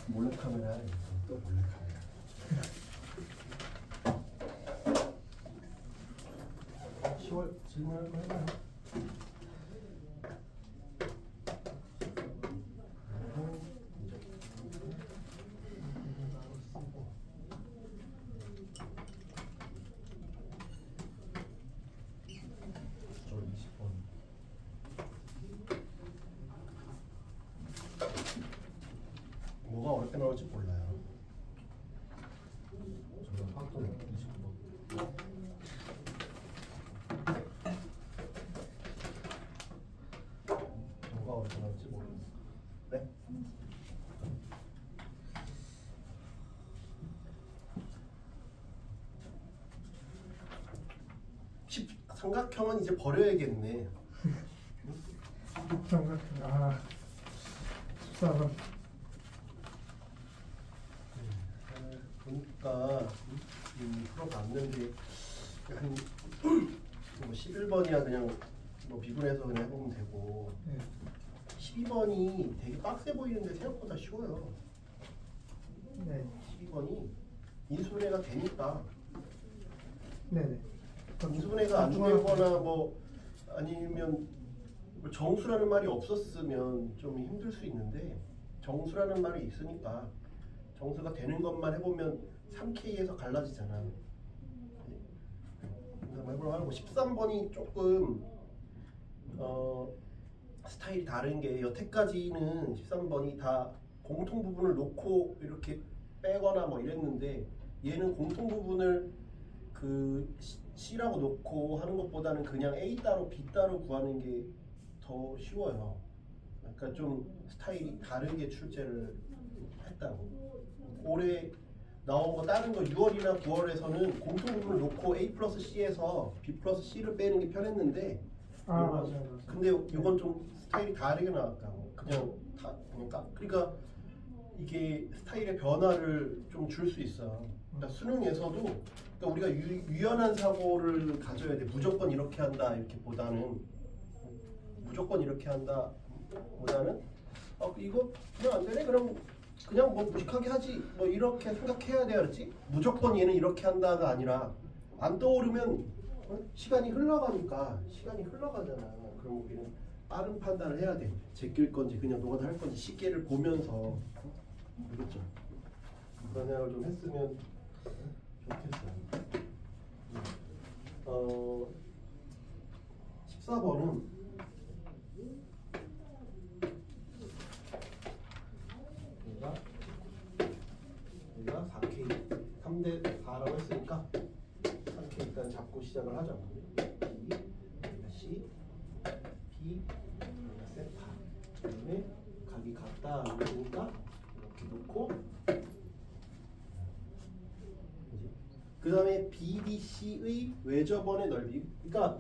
몰래카메라. 또 몰래카메라. 질문할 거 해봐요. 뭐가 어렵게 나올지 몰라요. 저는 확정 29번. 뭐가 어렵게 나올지 모르겠어요. 네? 삼각형은 이제 버려야겠네. 삼각형. 아, 14번. 보니까 풀어봤는데 한 뭐 11번이야 그냥 뭐 비분해서 그냥 해보면 되고, 네. 12번이 되게 빡세 보이는데 생각보다 쉬워요. 네. 12번이 인수분해가 되니까. 네네. 인수분해가 안 되거나 뭐 아니면 뭐 정수라는 말이 없었으면 좀 힘들 수 있는데, 정수라는 말이 있으니까 정수가 되는 것만 해보면 3K에서 갈라지잖아. 그래서 해보려고 하고, 13번이 조금 스타일이 다른 게, 여태까지는 13번이 다 공통 부분을 놓고 이렇게 빼거나 뭐 이랬는데, 얘는 공통 부분을 그 C라고 놓고 하는 것보다는 그냥 A 따로 B 따로 구하는 게 더 쉬워요. 그러니까 좀 스타일이 다르게 출제를 했다고. 올해 나온 거 다른 거 6월이나 9월에서는 공통 부분을 놓고 A 플러스 C에서 B 플러스 C를 빼는 게 편했는데, 맞아요. 근데 이건 좀 스타일이 다르게 나왔다고. 그냥 다 그러니까 이게 스타일의 변화를 좀 줄 수 있어. 그러니까 수능에서도, 그러니까 우리가 유연한 사고를 가져야 돼. 무조건 이렇게 한다 이렇게 보다는, 무조건 이렇게 한다 보다는 이거 그냥 안 되네, 그럼 그냥 뭐 무식하게 하지, 뭐 이렇게 생각해야 돼. 그렇지? 무조건 얘는 이렇게 한다가 아니라, 안 떠오르면 시간이 흘러가니까, 시간이 흘러가잖아. 그럼 우리는 빠른 판단을 해야 돼. 제낄 건지 그냥 노가다 할 건지 시계를 보면서. 그렇죠? 그런 생각을 좀 했으면 좋겠어요. 14번은 얘가 4K 3대 4라고 했으니까 3K 일단 잡고 시작을 하죠. B, C, B, 세타. 그다음에 각이 같다 그러니까 이렇게 놓고, 그 다음에 BDC의 외접원의 넓이. 그러니까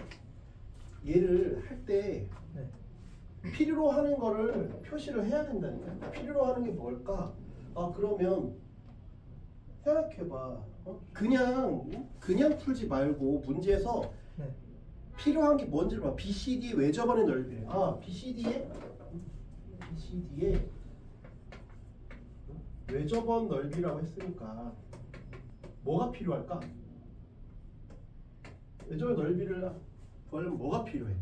얘를 할 때 필요로 하는 거를 표시를 해야 된다니까. 필요로 하는 게 뭘까? 그러면 생각해봐. 그냥 풀지 말고 문제에서 필요한 게 뭔지를 봐. BCD의 외접원의 넓이래. BCD의 외접원 넓이라고 했으니까 뭐가 필요할까? 외접원 넓이를 구하려면 뭐가 필요해?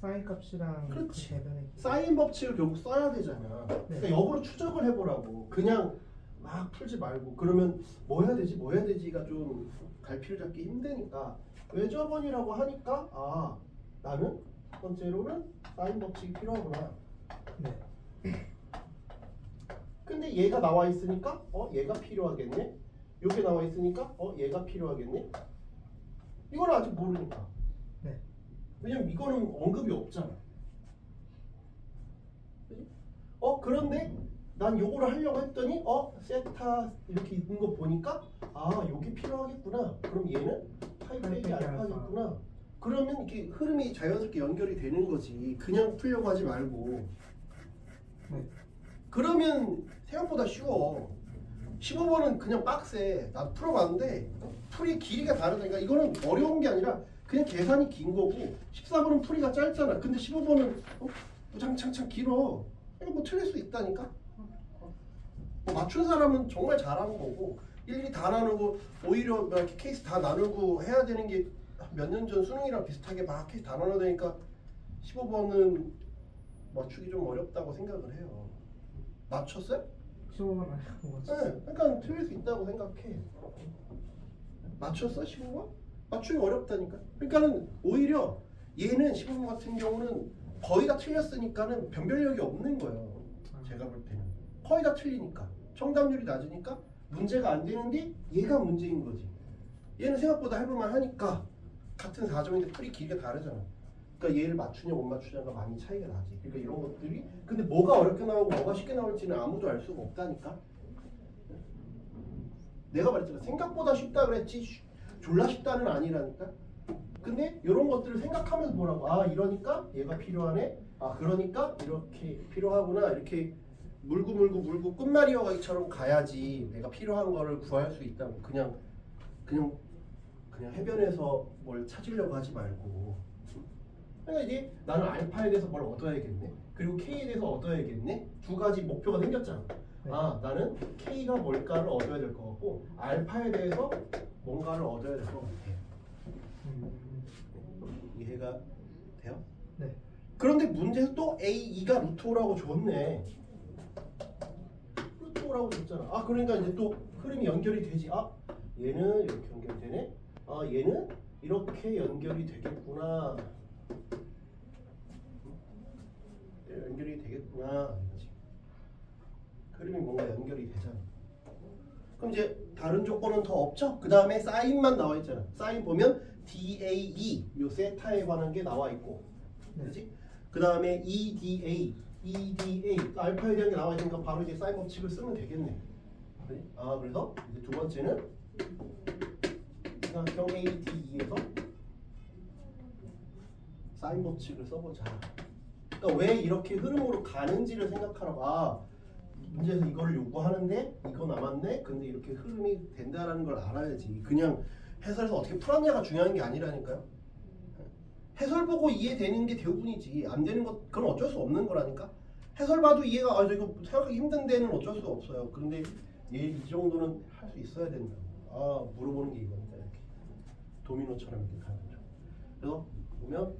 사인 값이랑 그렇지. 대변의 사인 법칙을 결국 써야 되잖아. 그러니까 역으로 추적을 해보라고. 그냥 막 풀지 말고. 그러면 뭐 해야 되지가 좀 갈피를 잡기 힘드니까 외접원이라고 하니까 나는 첫 번째로는 사인 법칙이 필요하구나. 근데 얘가 나와 있으니까 얘가 필요하겠네. 요게 나와 있으니까 얘가 필요하겠네. 이건 아직 모르니까. 왜냐면 이거는 언급이 없잖아. 그런데 난 요거를 하려고 했더니 세타 이렇게 있는 거 보니까 요게 필요하겠구나. 그럼 얘는 파이 빼기 알파겠구나. 그러면 이게 흐름이 자연스럽게 연결이 되는 거지. 그냥 풀려고 하지 말고. 그러면 생각보다 쉬워. 15번은 그냥 빡세. 나도 풀어봤는데 풀이 길이가 다르다니까. 이거는 어려운 게 아니라 그냥 계산이 긴 거고, 14번은 풀이가 짧잖아. 근데 15번은 무장창창 길어. 이거 뭐 틀릴 수 있다니까. 뭐 맞춘 사람은 정말 잘한 거고 일일이 다 나누고 오히려 막 이렇게 케이스 다 나누고 해야 되는 게 몇 년 전 수능이랑 비슷하게 막 케이스 다 나눠야 되니까 15번은 맞추기 좀 어렵다고 생각을 해요. 맞췄어요? 15번 아니고 뭐 네, 그러니까 틀릴 수 있다고 생각해. 맞췄어? 15번? 맞추기 어렵다니까. 그러니까는 오히려 얘는 15번 같은 경우는 거의 다 틀렸으니까는 변별력이 없는 거예요. 제가 볼 때는 거의 다 틀리니까 정답률이 낮으니까 문제가 안 되는데 얘가 문제인 거지. 얘는 생각보다 해볼만 하니까 같은 4점인데 풀이 길이가 다르잖아. 그러니까 얘를 맞추냐 못 맞추냐가 많이 차이가 나지. 그러니까 이런 것들이 근데 뭐가 어렵게 나오고 뭐가 쉽게 나올지는 아무도 알 수가 없다니까. 내가 말했잖아. 생각보다 쉽다 그랬지 졸라 쉽다는 아니라니까. 근데 이런 것들을 생각하면서 보라고. 아 이러니까 얘가 필요하네. 아 그러니까 이렇게 필요하구나. 이렇게 물고 끝말이어 가기처럼 가야지 내가 필요한 거를 구할 수 있다고. 그냥 해변에서 뭘 찾으려고 하지 말고. 그러니까 이제 나는 알파에 대해서 뭘 얻어야겠네. 그리고 K에 대해서 얻어야겠네. 두 가지 목표가 생겼잖아. 네. 아 나는 K가 뭘까를 얻어야 될 것 같고 알파에 대해서 뭔가를 얻어야 될 것 같아. 이해가 돼요? 네. 그런데 문제에서 또 A2가 루트 5라고 줬네. 루트 5라고 줬잖아. 아 그러니까 이제 또 흐름이 연결이 되지. 아 얘는 이렇게 연결되네. 아 얘는 이렇게 연결이 되겠구나. 연결이 되겠구나. 이거지. 흐름이 뭔가 연결이 되잖아. 그럼 이제 다른 조건은 더 없죠? 그 다음에 사인만 나와 있잖아. 사인 보면 DAE 요 세타에 관한 게 나와 있고, 그렇지? 그 다음에 EDA 알파에 대한 게 나와 있으니까 바로 이제 사인 법칙을 쓰면 되겠네. 그래? 아 그래서 이제 두 번째는 경 ADE에서 사인 법칙을 써보자. 그러니까 왜 이렇게 흐름으로 가는지를 생각하라고. 아 문제에서 이거를 요구하는데 이거 남았네. 근데 이렇게 흐름이 된다라는 걸 알아야지. 그냥 해설에서 어떻게 풀었냐가 중요한 게 아니라니까요. 해설 보고 이해되는 게 대부분이지. 안 되는 것 그건 어쩔 수 없는 거라니까. 해설 봐도 이해가 아 이거 생각하기 힘든 데는 어쩔 수 없어요. 그런데 얘 이 정도는 할 수 있어야 된다. 아 물어보는 게 이거니까 이렇게 도미노처럼 이렇게 가는 거죠. 그래서 보면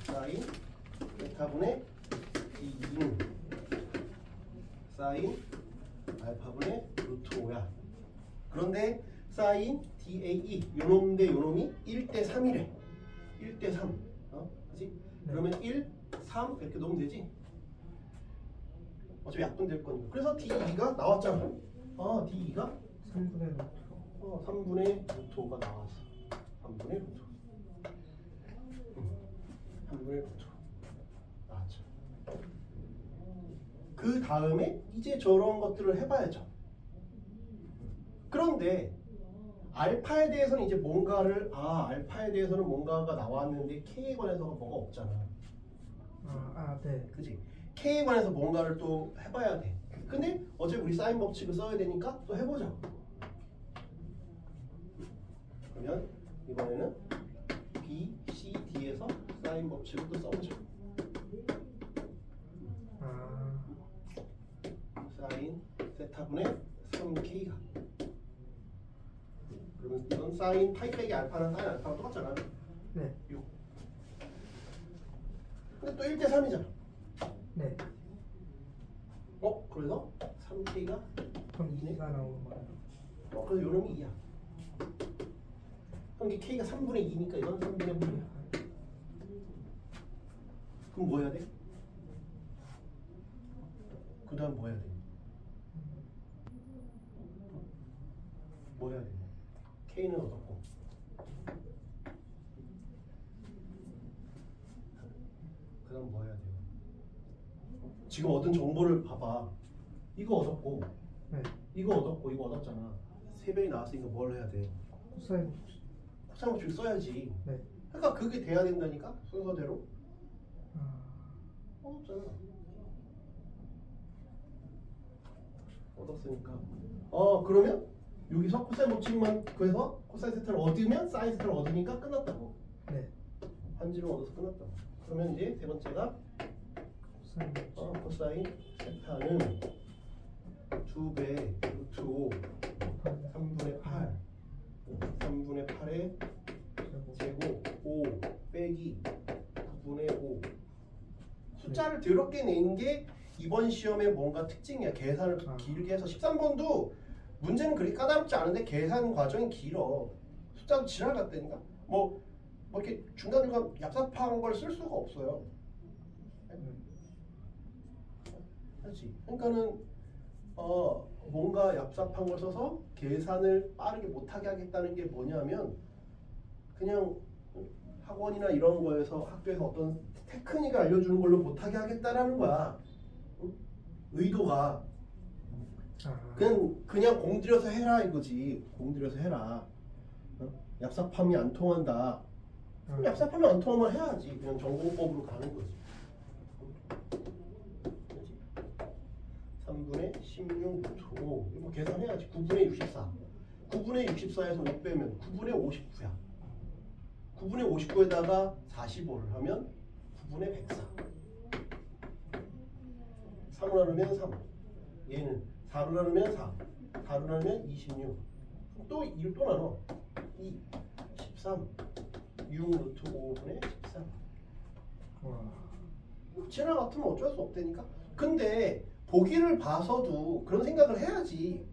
사인 베타분의 D2는 사인 알파분의 루트 5야. 그런데 사인 DAE 요놈 대 요놈이 1대 3이래. 1대 3. 그치? 그러면 1, 3 이렇게 넣으면 되지. 어차피 약분될 거니까. 그래서 D2가 나왔잖아. 아 D2가 3분의 루트 3분의 루트 5가 나왔어. 3분의 루트 5. 3분의 루트 5. 나왔죠. 그 다음에 이제 저런 것들을 해봐야죠. 그런데 알파에 대해서는 이제 뭔가를 알파에 대해서는 뭔가가 나왔는데 K에 관해서가 뭐가 없잖아. 네. 그지? K에 관해서 뭔가를 또 해봐야 돼. 근데 어차피 우리 사인 법칙을 써야 되니까 또 해보자. 그러면 이번에는 B, C, D에서 사인 법칙을 또 써보자. 사인 세타분의 3K가. 그러면 이건 사인 파이 빼기 알파는 사인 알파랑 똑같잖아. 네. 6. 근데 또 1대 3이잖아. 네. 그래서 3K가 그럼 2가 나오는 거예요. 그래서 요놈이 2야. 그럼 이게 K가 3분의 2니까 이건 3분의 3이야. 그럼 뭐 해야 돼? 그 다음 뭐 해야 돼? 뭐 해야 돼? K는 얻었고 그 다음 뭐 해야 돼요? 지금 얻은 정보를 봐봐. 이거 얻었고 네. 이거 얻었고 이거 얻었잖아. 3배이 나왔으니까 뭘 해야 돼? 코사인 코사인 법칙 써야지. 네. 그러니까 그게 돼야 된다니까 순서대로. 얻었잖아. 얻었으니까. 그러면 여기서 코사인 법칙만 구해서 코사인 세타를 얻으면 사인 세타를 얻으니까 끝났다고. 네. 한지를 얻어서 끝났다고. 그러면 이제 세 번째가 코사인 코사인 세타는 2배 루트 5 3분의 8 3분의 8의 제곱 5 빼기 9분의 5 숫자를 더럽게 낸 게 이번 시험의 뭔가 특징이야. 계산을 길게 해서 13번도 문제는 그렇게 까다롭지 않은데 계산 과정이 길어. 숫자도 지랄 같다니까. 뭐 이렇게 중간중간 얍삽한 걸 쓸 수가 없어요. 그렇지. 그러니까는 뭔가 얍삽한 걸 써서 계산을 빠르게 못하게 하겠다는 게 뭐냐면 그냥 학원이나 이런 거에서 학교에서 어떤 테크닉을 알려주는 걸로 못하게 하겠다라는 거야. 응? 의도가 그냥 공들여서 해라 이거지. 공들여서 해라. 얍삽함이 안 통한다. 얍삽함이 안 통하면 해야지. 그냥 전공법으로 가는 거지. 3분의 16 루트 5 이거 계산해야지. 9분의 64 9분의 64에서 5 빼면 9분의 59야. 9분의 59에다가 45를 하면 9분의 104 3을 나누면 3 얘는 4로 나누면 4 4로 나누면 26 또 1을 또 나눠 2 13 6 루트 5분의 13 지나 같으면 어쩔 수 없다니까. 근데 보기를 봐서도 그런 생각을 해야지.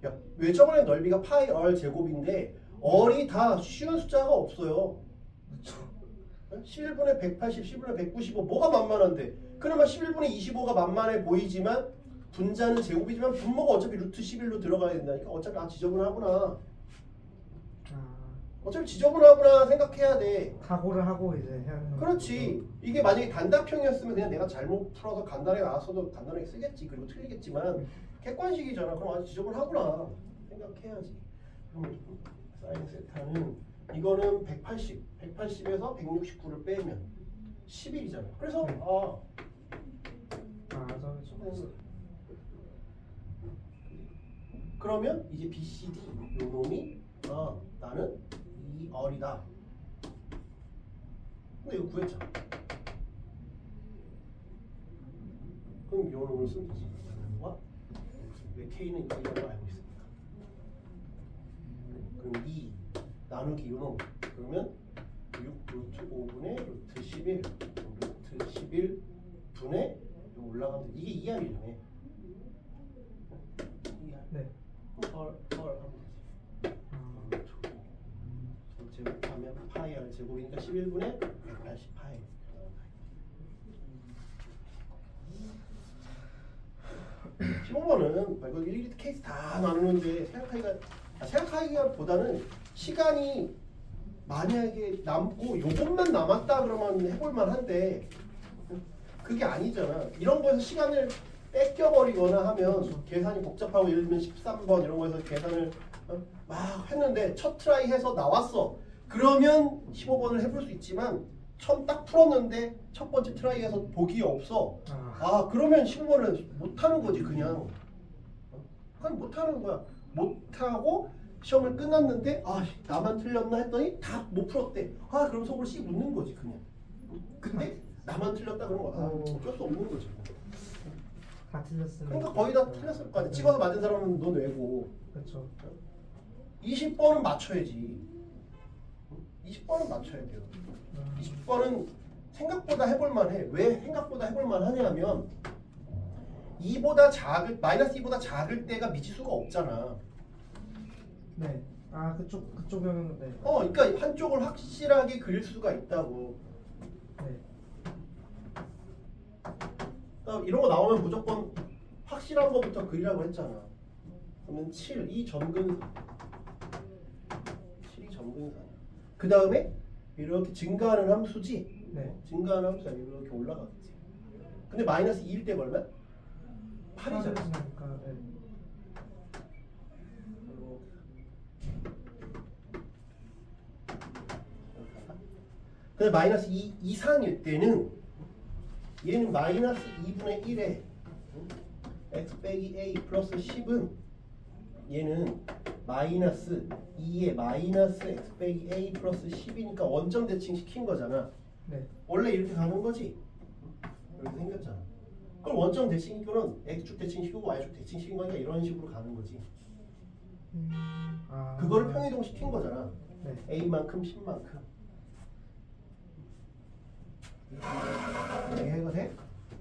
야, 외접원의 넓이가 파이 r 제곱인데 r이 다 쉬운 숫자가 없어요. 11분의 180, 11분의 195 뭐가 만만한데? 그나마 11분의 25가 만만해 보이지만 분자는 제곱이지만 분모가 어차피 루트 11로 들어가야 된다니까. 어차피 지저분하구나. 어차피 지저분하구나 생각해야 돼. 각오를 하고 이제 해야 하는 그렇지. 이게 만약에 단답형이었으면 그냥 내가 잘못 풀어서 간단하게 나왔어도 간단하게 쓰겠지. 그리고 틀리겠지만 객관식이잖아. 그럼 아주 지저분하구나 생각해야지. 그럼 사인 세타는 이거는 180에서 169를 빼면 11이잖아. 그래서 그러면 이제 BCD 요 놈이 나는 2R이다. 근데 이거 구했잖아. 그럼 요 놈을 쓰면 되지. 왜 K는 이라고 알고 있습니까? 그럼 2 나누기 요 놈. 그러면 6 루트 5분의 루트 11 루트 11 분의 올라가면 이게 2R이네. 2R. 네. 헐 하면 되지. 제곱하면 파이 R 제곱이니까 11분의 180 파이. 시험번은 이거 일일이 케이스 다 나누는데 생각하기보다는 시간이 만약에 남고 요것만 남았다 그러면 해볼만 한데 그게 아니잖아. 이런 거에서 시간을 뺏겨버리거나 하면 계산이 복잡하고 예를 들면 13번 이런 거에서 계산을 막 했는데 첫 트라이 해서 나왔어. 그러면 15번을 해볼 수 있지만 처음 딱 풀었는데 첫 번째 트라이에서 보기 없어. 그러면 15번을 못하는 거지 그냥. 그냥 못하는 거야. 못하고 시험을 끝났는데 나만 틀렸나 했더니 다 못 풀었대. 그럼 속으로 씩 웃는 거지 그냥. 근데 나만 틀렸다 그런 거야. 어쩔 수 없는 거지. 다 틀렸으면. 그러니까 거의 다 틀렸을 거 아니야. 찍어서 맞은 사람은 너 내고. 그렇죠. 20번은 맞춰야지. 20번은 맞춰야 돼요. 20번은 생각보다 해볼만 해. 왜 생각보다 해볼만 하냐면 2보다 작을 마이너스 2보다 작을 때가 미지수가 없잖아. 네. 그쪽은 네. 그러니까 한쪽을 확실하게 그릴 수가 있다고. 네. 그러니까 이런 거 나오면 무조건 확실한 거부터 그리라고 했잖아. 그러면 7이 점근사. 7이 점근사. 그 다음에 이렇게 증가하는 함수지. 네. 증가하는 함수가 이렇게 올라가겠지. 근데 마이너스 2일 때 걸면 8이잖아. 네. 근데 마이너스 2 이상일 때는 얘는 마이너스 2분의 1에 x 빼기 a 플러스 10은 얘는 마이너스 2에 마이너스 x 빼기 a 플러스 10이니까 원점 대칭 시킨 거잖아. 네. 원래 이렇게 가는 거지. 이렇게 생겼잖아. 그걸 그럼 원점 대칭이교는 x축 대칭시키고 y축 대칭시킨 거니까 이런 식으로 가는 거지. 아. 그거를 평이동 시킨 거잖아. 네. a만큼 10만큼. 이해가 돼?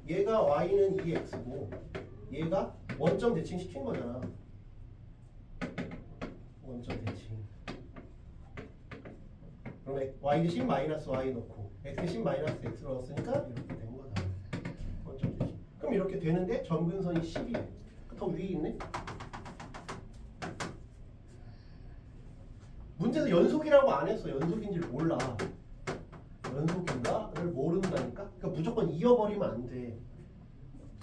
얘가 y는 2x고 얘가 원점 대칭 시킨 거잖아. 원점 대칭. 그럼 y 대신 마이너스 y 넣고 x 대신 마이너스 x 넣었으니까 이렇게 된 거다. 원점 대칭. 그럼 이렇게 되는데 점근선이 10이래. 더 위에 있네? 문제에서 연속이라고 안 했어. 연속인지를 몰라. 연속인가를 모른다니까? 그러니까 무조건 이어버리면 안 돼.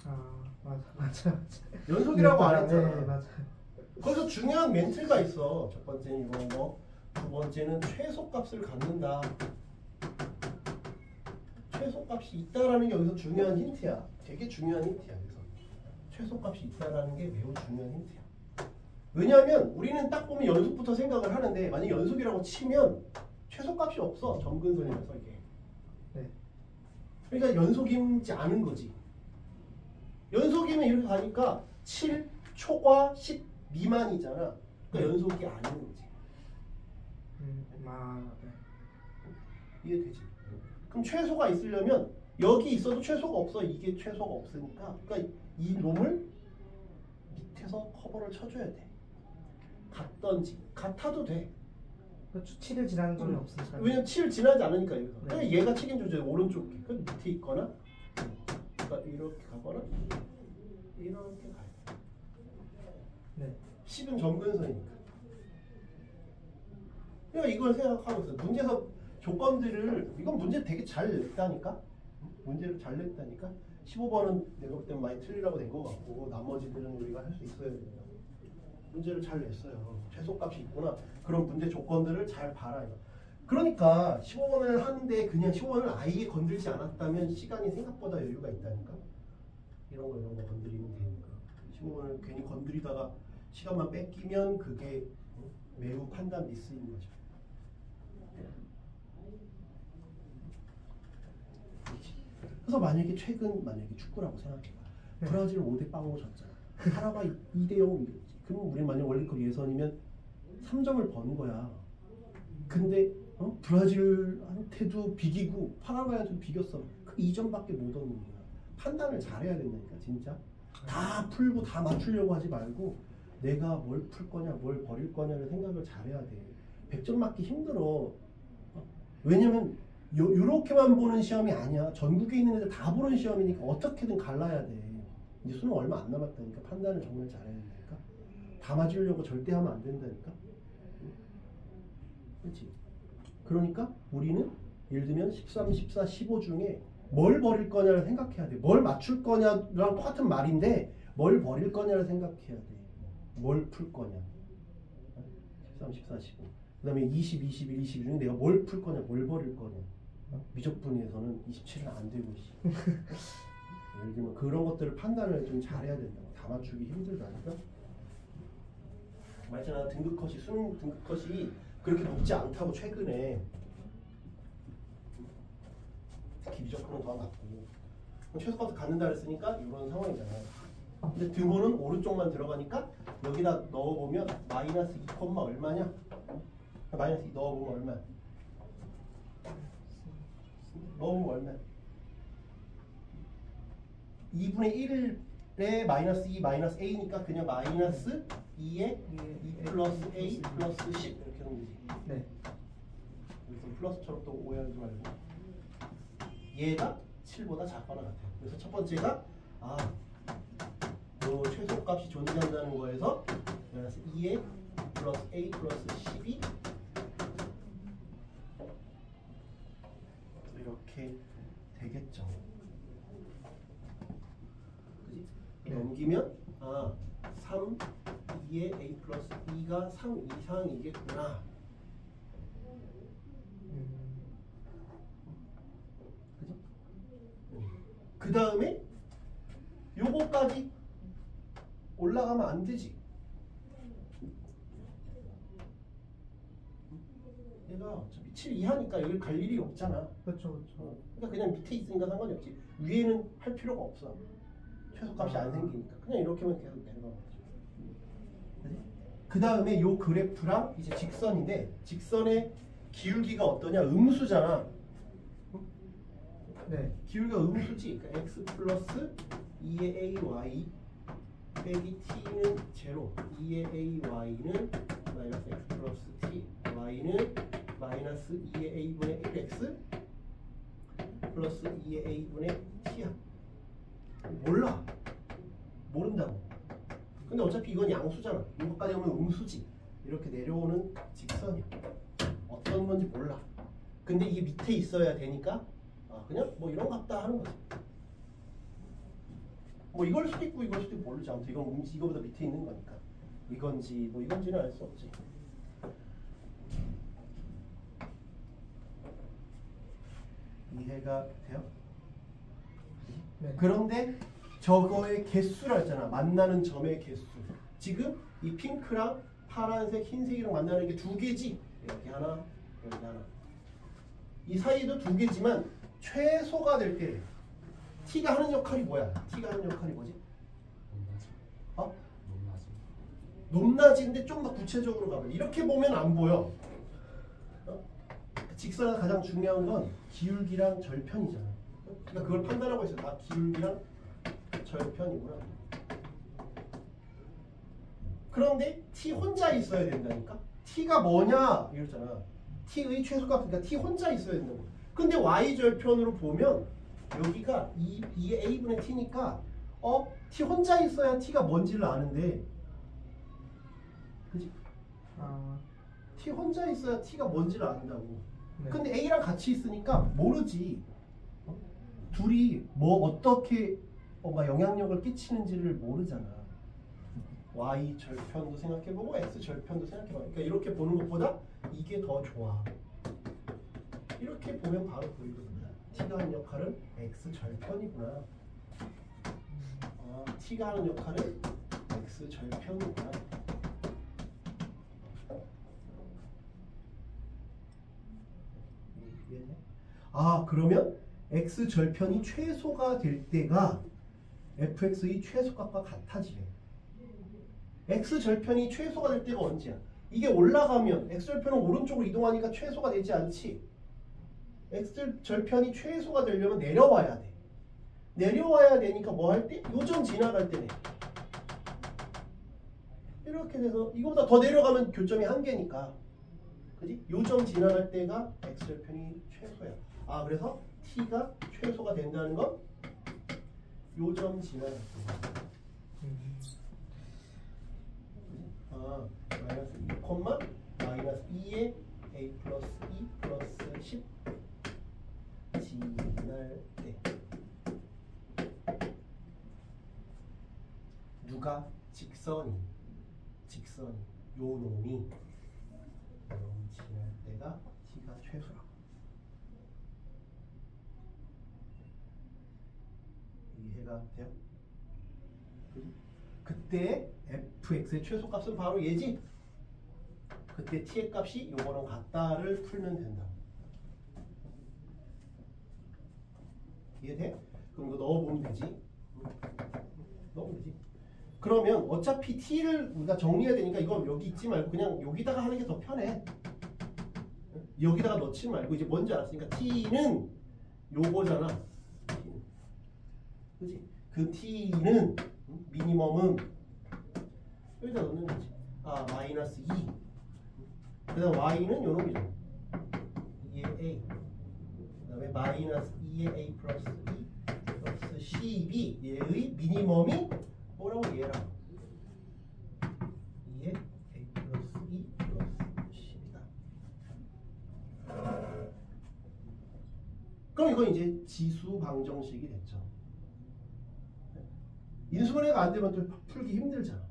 아 맞아. 연속이라고 안 했잖아. 네 맞아. 거기서 중요한 멘트가 있어. 첫 번째는 이런 거. 두 번째는 최소값을 갖는다. 최소값이 있다라는 게 여기서 중요한 힌트야. 되게 중요한 힌트야. 그래서 최소값이 있다라는 게 매우 중요한 힌트야. 왜냐하면 우리는 딱 보면 연속부터 생각을 하는데 만약 연속이라고 치면 최소값이 없어. 점근선이라서 이게. 네. 그러니까 연속이지 않은 거지. 연속이면 이렇게 가니까 7 초과 10 미만이잖아. 그러니까 연속이 아닌 거지. 네. 이해되지? 그럼 최소가 있으려면 여기 있어도 최소가 없어. 이게 최소가 없으니까. 그러니까 이 놈을 밑에서 커버를 쳐줘야 돼. 같던지 같아도 돼. 그렇죠. 7을 지나는 점이 없으니까. 왜냐면 7을 지나지 않으니까 여기서. 네. 그러니까 얘가 책임져줘야 돼. 오른쪽 그 밑에 있거나 그러니까 이렇게 가거나 이렇게 가야 돼. 네. 10은 점근선이니까. 그러니까 이걸 생각하고 있어. 문제에서 조건들을 이건 문제 되게 잘 냈다니까. 문제를 잘 냈다니까. 15번은 내가 볼 때는 많이 틀리라고 낸 것 같고 나머지들은 우리가 할 수 있어야 된다. 문제를 잘 냈어요. 최소값이 있구나. 그런 문제 조건들을 잘 봐라. 이거. 그러니까 15번을 하는데 그냥 15번을 아예 건들지 않았다면 시간이 생각보다 여유가 있다니까. 이런 거 건드리면 되니까. 15번을 괜히 건드리다가 시간만 뺏기면 그게 매우 판단 미스인 거죠. 그래서 만약에 최근 축구라고 생각해봐. 브라질 5대 0으로 졌잖아. 파라과이 2대 0 이겼지. 그럼 우리 만약 월드컵 예선이면 3점을 버는 거야. 근데 브라질한테도 비기고 파라과이한테도 비겼어. 그 2점밖에 못 얻는 거야. 판단을 잘해야 된다니까 진짜. 다 풀고 다 맞추려고 하지 말고 내가 뭘 풀 거냐 뭘 버릴 거냐를 생각을 잘해야 돼. 100점 맞기 힘들어. 왜냐면 요렇게만 보는 시험이 아니야. 전국에 있는 애들 다 보는 시험이니까 어떻게든 갈라야 돼. 이제 수능 얼마 안 남았다니까. 판단을 정말 잘해야 된다니까. 다 맞으려고 절대 하면 안 된다니까. 그렇지? 그러니까 우리는 예를 들면 13, 14, 15 중에 뭘 버릴 거냐를 생각해야 돼. 뭘 맞출 거냐랑 똑같은 말인데 뭘 버릴 거냐를 생각해야 돼. 뭘 풀 거냐. 13, 14, 15. 그 다음에 20, 21, 22 중에 내가 뭘 풀 거냐, 뭘 버릴 거냐. 미적분에서는 27은 안 되고 예를 들면 그런 것들을 판단을 좀 잘해야 된다고. 다 맞추기 힘들다니까. 말했잖아. 등급컷이 수능 등급컷이 그렇게 높지 않다고 최근에. 특히 미적분은 더 낮고. 최소값을 갖는다 그랬으니까 이런 상황이잖아. 근데 등호는 오른쪽만 들어가니까 여기다 넣어보면 마이너스 2, 얼마냐? 마이너스 2 넣어보면 얼마야? 넣어보면 얼마야? 2분의 1에 마이너스 2 마이너스 a니까 그냥 마이너스 2에 2 플러스 a 플러스 10 이렇게 하는 거지. 네. 그래서 플러스처럼 또 오해하지 말고 얘가 7보다 작거나 같아요. 그래서 첫 번째가 요 최소값이 존재한다는 거에서 마이너스 2에 플러스 a 플러스 10이 이렇게 되겠죠. 그지? 네. 넘기면 3 2에 a 플러스 2가 3 이상이겠구나. 그죠? 그 다음에 요거까지 올라가면 안 되지. 얘가 어차피 7 이하니까 여기 갈 일이 없잖아. 그렇죠. 그러니까 그냥 밑에 있으니까 상관이 없지. 위에는 할 필요가 없어. 최소값이 안 생기니까 그냥 이렇게만 계속 내려가면 되죠. 그 다음에 요 그래프랑 이제 직선인데 직선의 기울기가 어떠냐? 음수잖아. 네. 기울기가 음수지. 그러니까 x 플러스 2의 ay 빼기 t는 제로, 2의 ay는 마이너스 x 플러스 t, y는 마이너스 2의 a분의 1x 플러스 2의 a분의 t야. 몰라. 모른다고. 근데 어차피 이건 양수잖아. 이것까지 오면 음수지. 이렇게 내려오는 직선이야. 어떤 건지 몰라. 근데 이게 밑에 있어야 되니까 그냥 뭐 이런 것 같다 하는 거지. 뭐 이걸 수도 있고 이걸 수도 있고 모르지. 아무튼 이건 이거보다 밑에 있는 거니까. 이건지 뭐 이건지는 알 수 없지. 이해가 돼요? 네. 그런데 저거의 개수라 했잖아. 만나는 점의 개수. 지금 이 핑크랑 파란색, 흰색이랑 만나는 게 두 개지. 여기 하나, 여기 하나. 이 사이도 두 개지만 최소가 될 때 t가 하는 역할이 뭐야? t가 하는 역할이 뭐지? 어? 높낮이인데 좀 더 구체적으로 가면 이렇게 보면 안 보여. 직선에서 가장 중요한 건 기울기랑 절편이잖아. 그러니까 그걸 판단하고 있어. 다 기울기랑 절편이구나. 그런데 t 혼자 있어야 된다니까? t가 뭐냐? 이랬잖아. t의 최소값, 그러니까 t 혼자 있어야 된다고. 근데 y 절편으로 보면 여기가 2의 a분의 t니까 t 혼자 있어야 t가 뭔지를 아는데, 그지? t 혼자 있어야 t가 뭔지를 안다고. 네. 근데 a랑 같이 있으니까 모르지. 둘이 뭐 어떻게 뭔가 영향력을 끼치는지를 모르잖아. y 절편도 생각해보고 x 절편도 생각해봐. 그러니까 이렇게 보는 것보다 이게 더 좋아. 이렇게 보면 바로 보이거든. t가 하는 역할은 x 절편이구나. t가 하는 역할은 x 절편이구나. 그러면 x 절편이 최소가 될 때가 fx의 최소값과 같아지래. x 절편이 최소가 될 때가 언제야? 이게 올라가면 x 절편은 오른쪽으로 이동하니까 최소가 되지 않지. x 절편이 최소가 되려면 내려와야 돼. 내려와야 되니까 뭐 할 때? 요점 지나갈 때네. 이렇게 돼서 이거보다 더 내려가면 교점이 한 개니까, 그지? 요점 지나갈 때가 x 절편이 최소야. 그래서 t가 최소가 된다는 건 요점 지나갈 때. 마이너스 2, 마이너스 2의 a 플러스 2 플러스 10 지날 때 누가 직선이 요 놈이 지날 때가 t가 최소라고. 이해가 돼요? 그때 fx의 최소값은 바로 얘지. 그때 t의 값이 요거랑 같다를 풀면 된다. 이해돼? 그럼 이거 넣어보면 되지. 넣으면 되지. 그러면 어차피 t를 우리가 정리해야 되니까 이거 여기 있지 말고 그냥 여기다가 하는 게 더 편해. 여기다가 넣지 말고 이제 뭔지 알았으니까 t는 요거잖아. 그치? 그 t는 미니멈은 여기다 넣는 거지. 마이너스 2. 그 다음 y는 요 놈이죠. 2의 a. 그 다음에 마이너스 2의 a 플러스 2 플러스 12. 얘의 미니멈이 뭐라고? 얘라고. 2의 a 플러스 2 플러스 10이다. 그럼 이건 이제 지수 방정식이 됐죠. 인수분해가 안 되면 또 풀기 힘들잖아.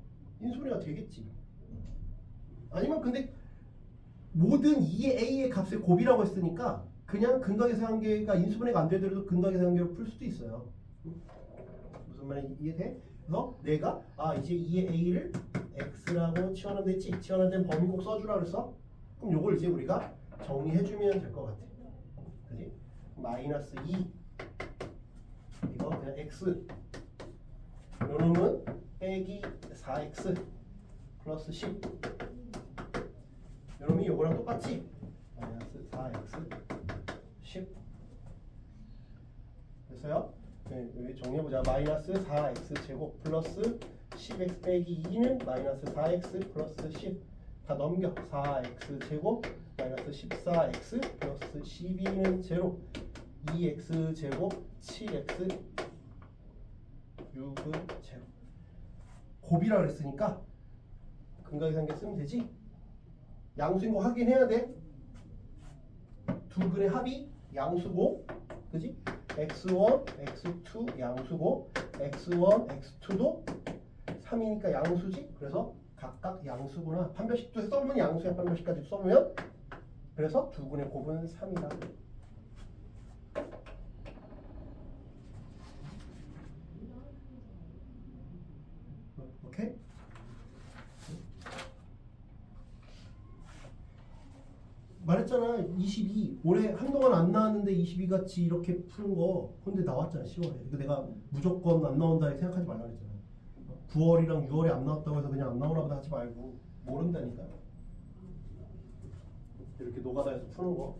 인수분해가 되겠지. 아니면 근데 모든 2의 a의 값의 곱이라고 했으니까 그냥 근각에서 한계가 인수분해가 안 되더라도 근각에서 한계로 풀 수도 있어요. 무슨 말인지 이해돼? 그래서 내가 이제 2의 a를 x라고 치환하면 됐지. 치환할 땐 범위 꼭 써주라 그랬어. 그럼 요걸 이제 우리가 정리해주면 될 것 같아. 그지? 마이너스 2 이거 그냥 x 빼기 4x 플러스 10. 여러분이 요거랑 똑같지? 마이너스 4x 10. 됐어요? 네, 여기 정리해보자. 마이너스 4x 제곱 플러스 10x 빼기 2는 마이너스 4x 플러스 10. 다 넘겨. 4x 제곱 마이너스 14x 플러스 12는 제로. 2x 제곱 7x 6은 제로. 곱이라 그랬으니까 근각이상계 쓰면 되지. 양수인 거 확인해야 돼. 두 근의 합이 양수고, 그지? x1, x2 양수고, x1, x2도 3이니까 양수지. 그래서 각각 양수구나. 판별식도 써보면 양수야. 판별식까지 써보면. 그래서 두 근의 곱은 3이다. 오케이? 말했잖아. 22 올해 한동안 안 나왔는데 22 같이 이렇게 푸는 거. 근데 나왔잖아 10월에. 그러니까 내가 무조건 안 나온다 생각하지 말라 그랬잖아. 9월이랑 6월에 안 나왔다고 해서 그냥 안 나오나 보다 하지 말고. 모른다니까. 이렇게 노가다에서 푸는 거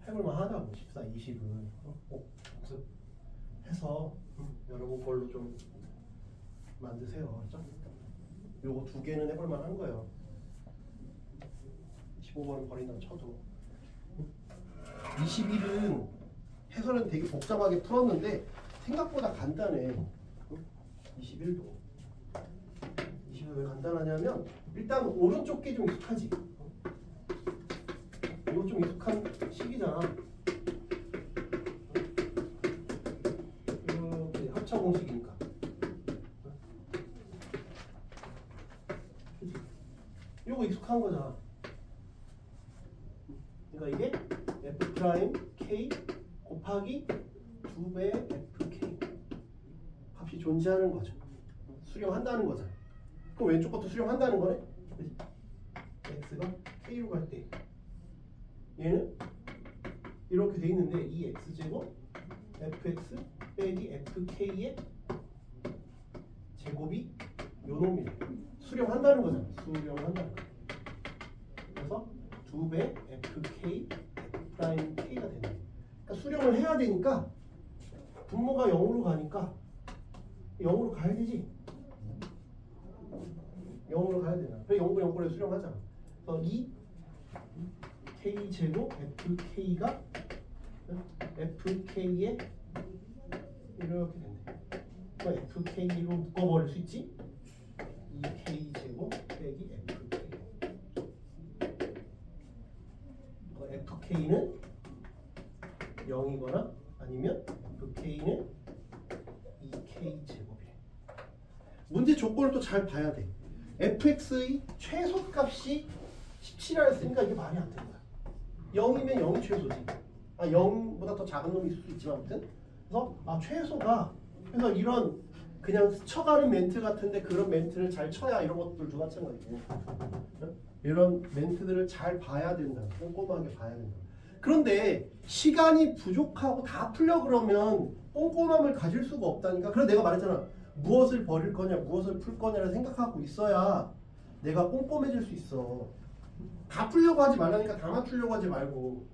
해볼만 하다고. 14, 20은 꼭 해서 여러분 걸로 좀 만드세요. 알죠? 요거 두 개는 해볼만 한 거예요. 15번은 버린다고 쳐도. 21은 해설은 되게 복잡하게 풀었는데 생각보다 간단해. 21도. 21도 왜 간단하냐면 일단 오른쪽 게 좀 익숙하지. 이거 좀 익숙한 식이잖아. 이렇게 합차 공식이니까. 이거 익숙한 거잖아. 그러니까 이게 f 프라임 k 곱하기 2배 fk 값이 존재하는 거죠. 수렴한다는 거잖아. 그럼 왼쪽 것도 수렴한다는 거네. 그치? x가 k로 갈 때 얘는 이렇게 돼 있는데 이 x제곱 fx 빼기 fk의 제곱이 요 놈이래. 수렴한다는 거잖아. 수렴한다는 거. 그래서 2배 fk 프라임 k가 된다. 그러니까 수렴을 해야 되니까 분모가 0으로 가니까 0으로 가야 되지. 0으로 가야 되나. 그래 0분 0분에 수렴하잖아. 그래서 이 k 제곱 fk가 fk에 이렇게 된대. 그러니까 fk로 묶어버릴 수 있지. 이 k 제곱 빼기 fk. fk는 0이거나 아니면 fk는 2k 제곱이래. 문제 조건을 또 잘 봐야 돼. fx의 최소값이 17이라 했으니까 이게 말이 안 되는 거야. 0이면 0이 최소지. 0보다 더 작은 놈이 있을 수 있지만 아무튼. 그래서 최소가, 그래서 이런 그냥 스쳐가는 멘트 같은데 그런 멘트를 잘 쳐야 이런 것들도 마찬가지고. 이런 멘트들을 잘 봐야 된다. 꼼꼼하게 봐야 된다. 그런데 시간이 부족하고 다 풀려 그러면 꼼꼼함을 가질 수가 없다니까. 그래서 내가 말했잖아. 무엇을 버릴 거냐, 무엇을 풀 거냐를 생각하고 있어야 내가 꼼꼼해질 수 있어. 다 풀려고 하지 말라니까. 다 맞추려고 하지 말고.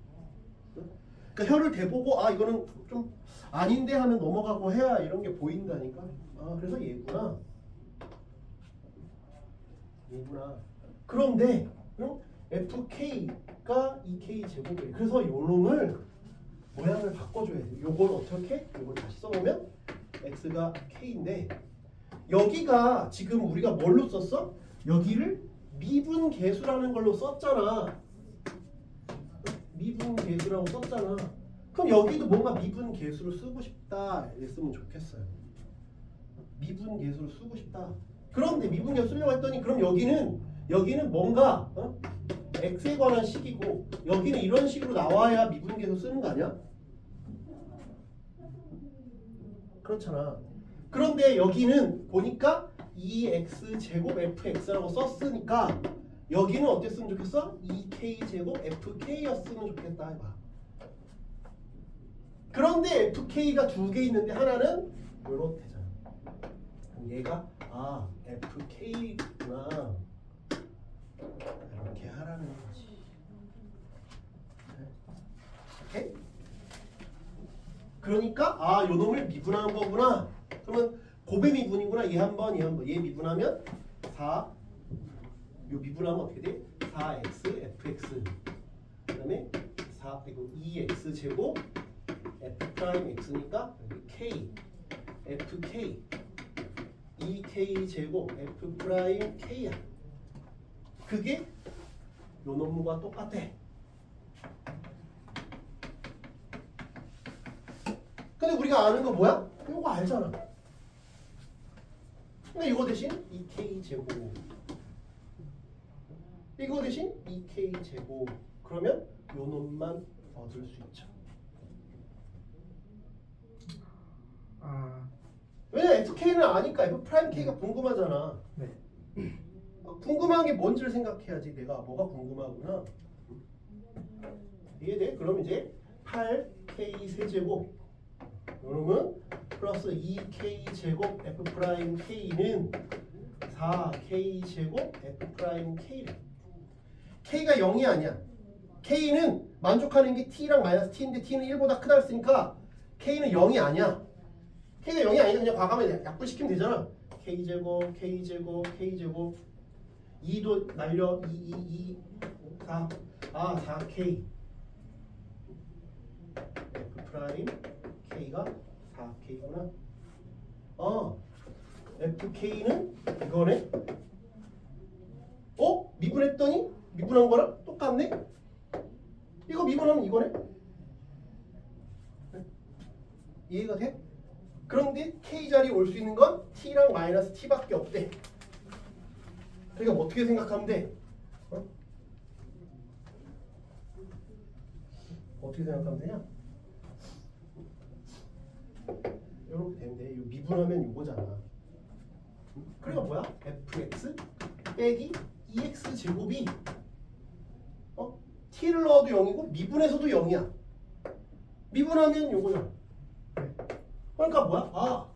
그러니까 혀를 대보고 이거는 좀 아닌데 하면 넘어가고 해야 이런 게 보인다니까. 그래서 얘구나. 그런데 fk가 2k 제곱이에요. 그래서 요 놈을 모양을 바꿔줘야 돼. 요걸 어떻게? 요걸 다시 써보면 x가 k인데 여기가 지금 우리가 뭘로 썼어? 여기를 미분계수라는 걸로 썼잖아. 미분계수라고 썼잖아. 그럼 여기도 뭔가 미분계수로 쓰고 싶다 이랬으면 좋겠어요. 미분계수로 쓰고 싶다. 그런데 미분계수 쓰려고 했더니 그럼 여기는 뭔가 x에 관한 식이고 여기는 이런 식으로 나와야 미분계수 쓰는 거 아니야? 그렇잖아. 그런데 여기는 보니까 2x 제곱 fx라고 썼으니까 여기는 어땠으면 좋겠어? 2k 제곱 fk였으면 좋겠다 해봐. 그런데 fk가 두 개 있는데 하나는 요렇게 되잖아. 그럼 얘가 아 FK구나 이렇게 하라는 거지. 오케이? 그러니까 아 요놈을 미분한 거구나. 그러면 곱의 미분이구나. 얘 한 번, 얘 한 번. 얘 미분하면 4. 요 미분하면 어떻게 돼? 4x fx. 그다음에 4 이거 2x 제곱 f 프라임 x니까 여기 k fk 2k 제곱 f 프라임 k야. 그게 요 놈과 똑같아. 근데 우리가 아는 거 뭐야? 이거 알잖아. 근데 이거 대신 2k 제곱 이거 대신 2k 제곱 그러면 요 놈만 얻을 수 있죠. 아, 왜냐 fk는 아니까 f 프라임 k가 궁금하잖아. 네. 궁금한 게 뭔지를 생각해야지. 내가 뭐가 궁금하구나. 이해돼? 그럼 이제 8k 세제곱 요놈은 플러스 2k 제곱 f 프라임 k는 4k 제곱 f 프라임 k래. k가 0이 아니야. k는 만족하는 게 t랑 마이너스 t인데 t는 1보다 크다 했으니까 k는 0이 아니야. k가 0이 아니니까 그냥 과감하게 약분시키면 되잖아. k 제곱 k 제곱 k 제곱 2도 날려 2 4 아 4k f 프라임 k가 4k구나. fk는 이거네. 미분했더니 미분한 거랑 똑같네. 이거 미분하면 이거네. 이해가 돼? 그런데 k 자리에 올 수 있는 건 t랑 마이너스 t밖에 없대. 그러니까 어떻게 생각하면 돼? 어떻게 생각하면 되냐? 이렇게 되면 돼. 이거 미분하면 이거잖아. 그러니까 뭐야? fx 빼기 2x 제곱이 t를 넣어도 0이고 미분해서도 0이야. 미분하면 요거잖아. 그러니까 뭐야?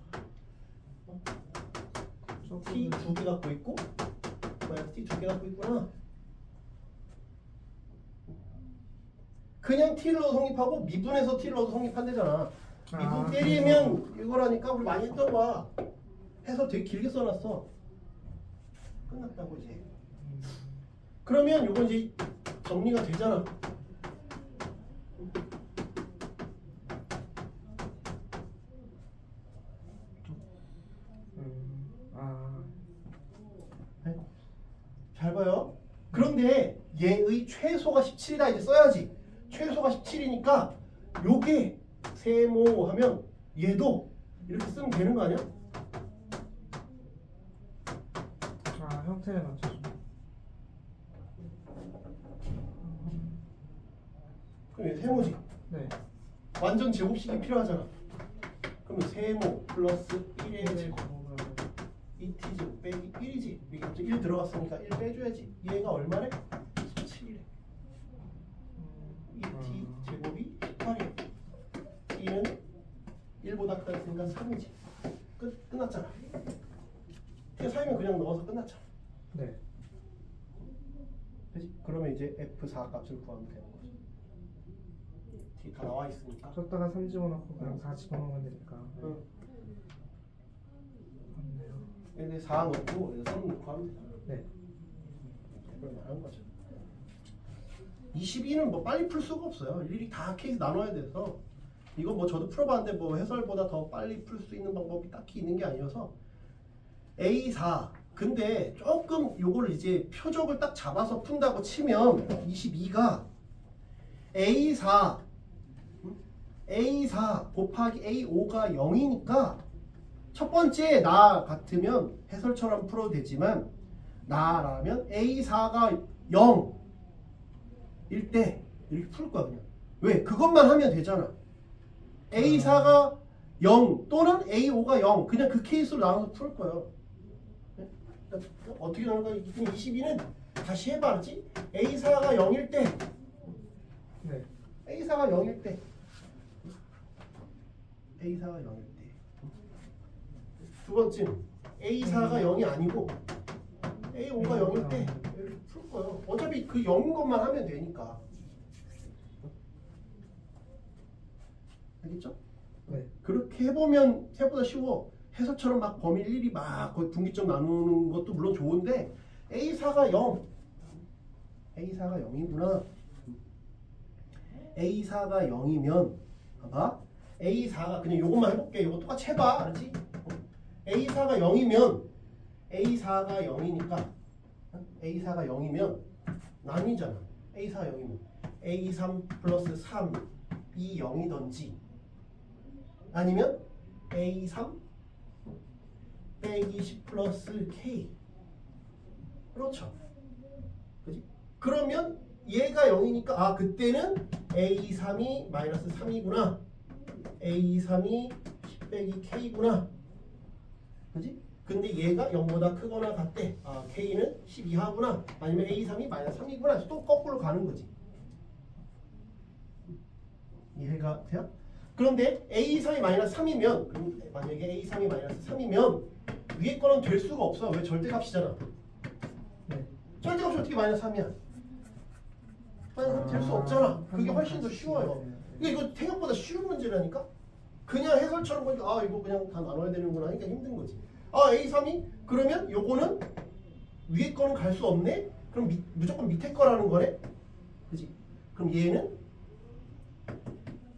t 2개 갖고 있고 t 2개 갖고 있구나. 그냥 t를 넣어 성립하고 미분해서 t를 넣어서 성립한대잖아. 미분 때리면 이거라니까. 우리 많이 했던 거야. 해서 되게 길게 써놨어. 끝났다고 이제. 그러면 요건 이제 정리가 되잖아. 네? 잘 봐요. 그런데 얘의 최소가 17이다 이제 써야지. 최소가 17이니까 요게 세모하면 얘도 이렇게 쓰면 되는 거 아니야? 형태에 맞춰서. 그럼 얘 세모지. 네. 완전 제곱식이 필요하잖아. 그러면 세모 플러스 1의 제곱 2t 제곱 빼기 1이지. 이게 갑자기 1 들어갔으니까 1 빼줘야지. 얘가 얼마래? 17이래. 2t 제곱이 18이래. t는 1보다 크다니까 3이지. 끝났잖아. t가 4이면 그냥 넣어서 끝났잖아. 네. 그치? 그러면 이제 f4 값을 구하면 되는 거죠. t 다 나와 있으니까. 썼다가 3 집어넣고 그냥 4 집어넣으면 되니까. 응. 맞네요. 얘네 4 넣고 3 넣고 하면 되잖아. 네. 그걸 말하는 거죠. 22는 뭐 빨리 풀 수가 없어요. 일일이 다 케이스 나눠야 돼서. 이거 뭐 저도 풀어봤는데 뭐 해설보다 더 빨리 풀 수 있는 방법이 딱히 있는 게 아니어서 A4 근데 조금 요걸 이제 표적을 딱 잡아서 푼다고 치면 22가 A4 곱하기 A5가 0이니까 첫 번째 나 같으면 해설처럼 풀어도 되지만 나라면 A4가 0일 때 이렇게 풀 거야 그냥. 왜? 그것만 하면 되잖아. A4가 0 또는 A5가 0 그냥 그 케이스로 나눠서 풀 거예요. 어떻게 나눌까? 22는 다시 해봐, 알았지? A4가 0일 때 네. A4가 0일 때 A4가 0일 때 두 번째는 A4가 0이 아니고 A5가 0일 때 이렇게 풀 거예요. 어차피 그 0인 것만 하면 되니까. 알겠죠? 네. 그렇게 해보면 생각보다 쉬워. 해설처럼 막 범위를 일일이 막 거의 분기점 나누는 것도 물론 좋은데 A4가 0. A4가 0이구나. A4가 0이면 봐봐. A4가 그냥 요것만 해볼게. 요거 똑같이 해봐. 알았지? A4가 0이면 A4가 0이니까 A4가 0이면 나뉘잖아. A4가 0이면 A3 플러스 3이 0이던지 아니면 A3 빼기 10 플러스 K. 그렇죠. 그지? 그러면 얘가 0이니까 아 그때는 A3이 마이너스 3이구나. A3이 10 빼기 K구나. 그지? 근데 얘가 0보다 크거나 같대. 아 K는 10 이하구나. 아니면 A3이 마이너스 3이구나. 또 거꾸로 가는 거지. 이해가 돼요? 그런데 A3이 마이너스 3이면 그럼 만약에 A3이 마이너스 3이면 위에 거는 될 수가 없어. 왜? 절대값이잖아. 네. 절대값이 어떻게 마이너스 3이야? 마이너스 3 될 수 없잖아. 그게 훨씬 더 쉬워요. 이거 생각보다 쉬운 문제라니까? 그냥 해설처럼 보니까 아 이거 그냥 다 나눠야 되는구나 하니까 힘든 거지. 아 A3이? 그러면 요거는 위에 거는 갈 수 없네? 그럼 무조건 밑에 거라는 거네? 그지? 그럼 얘는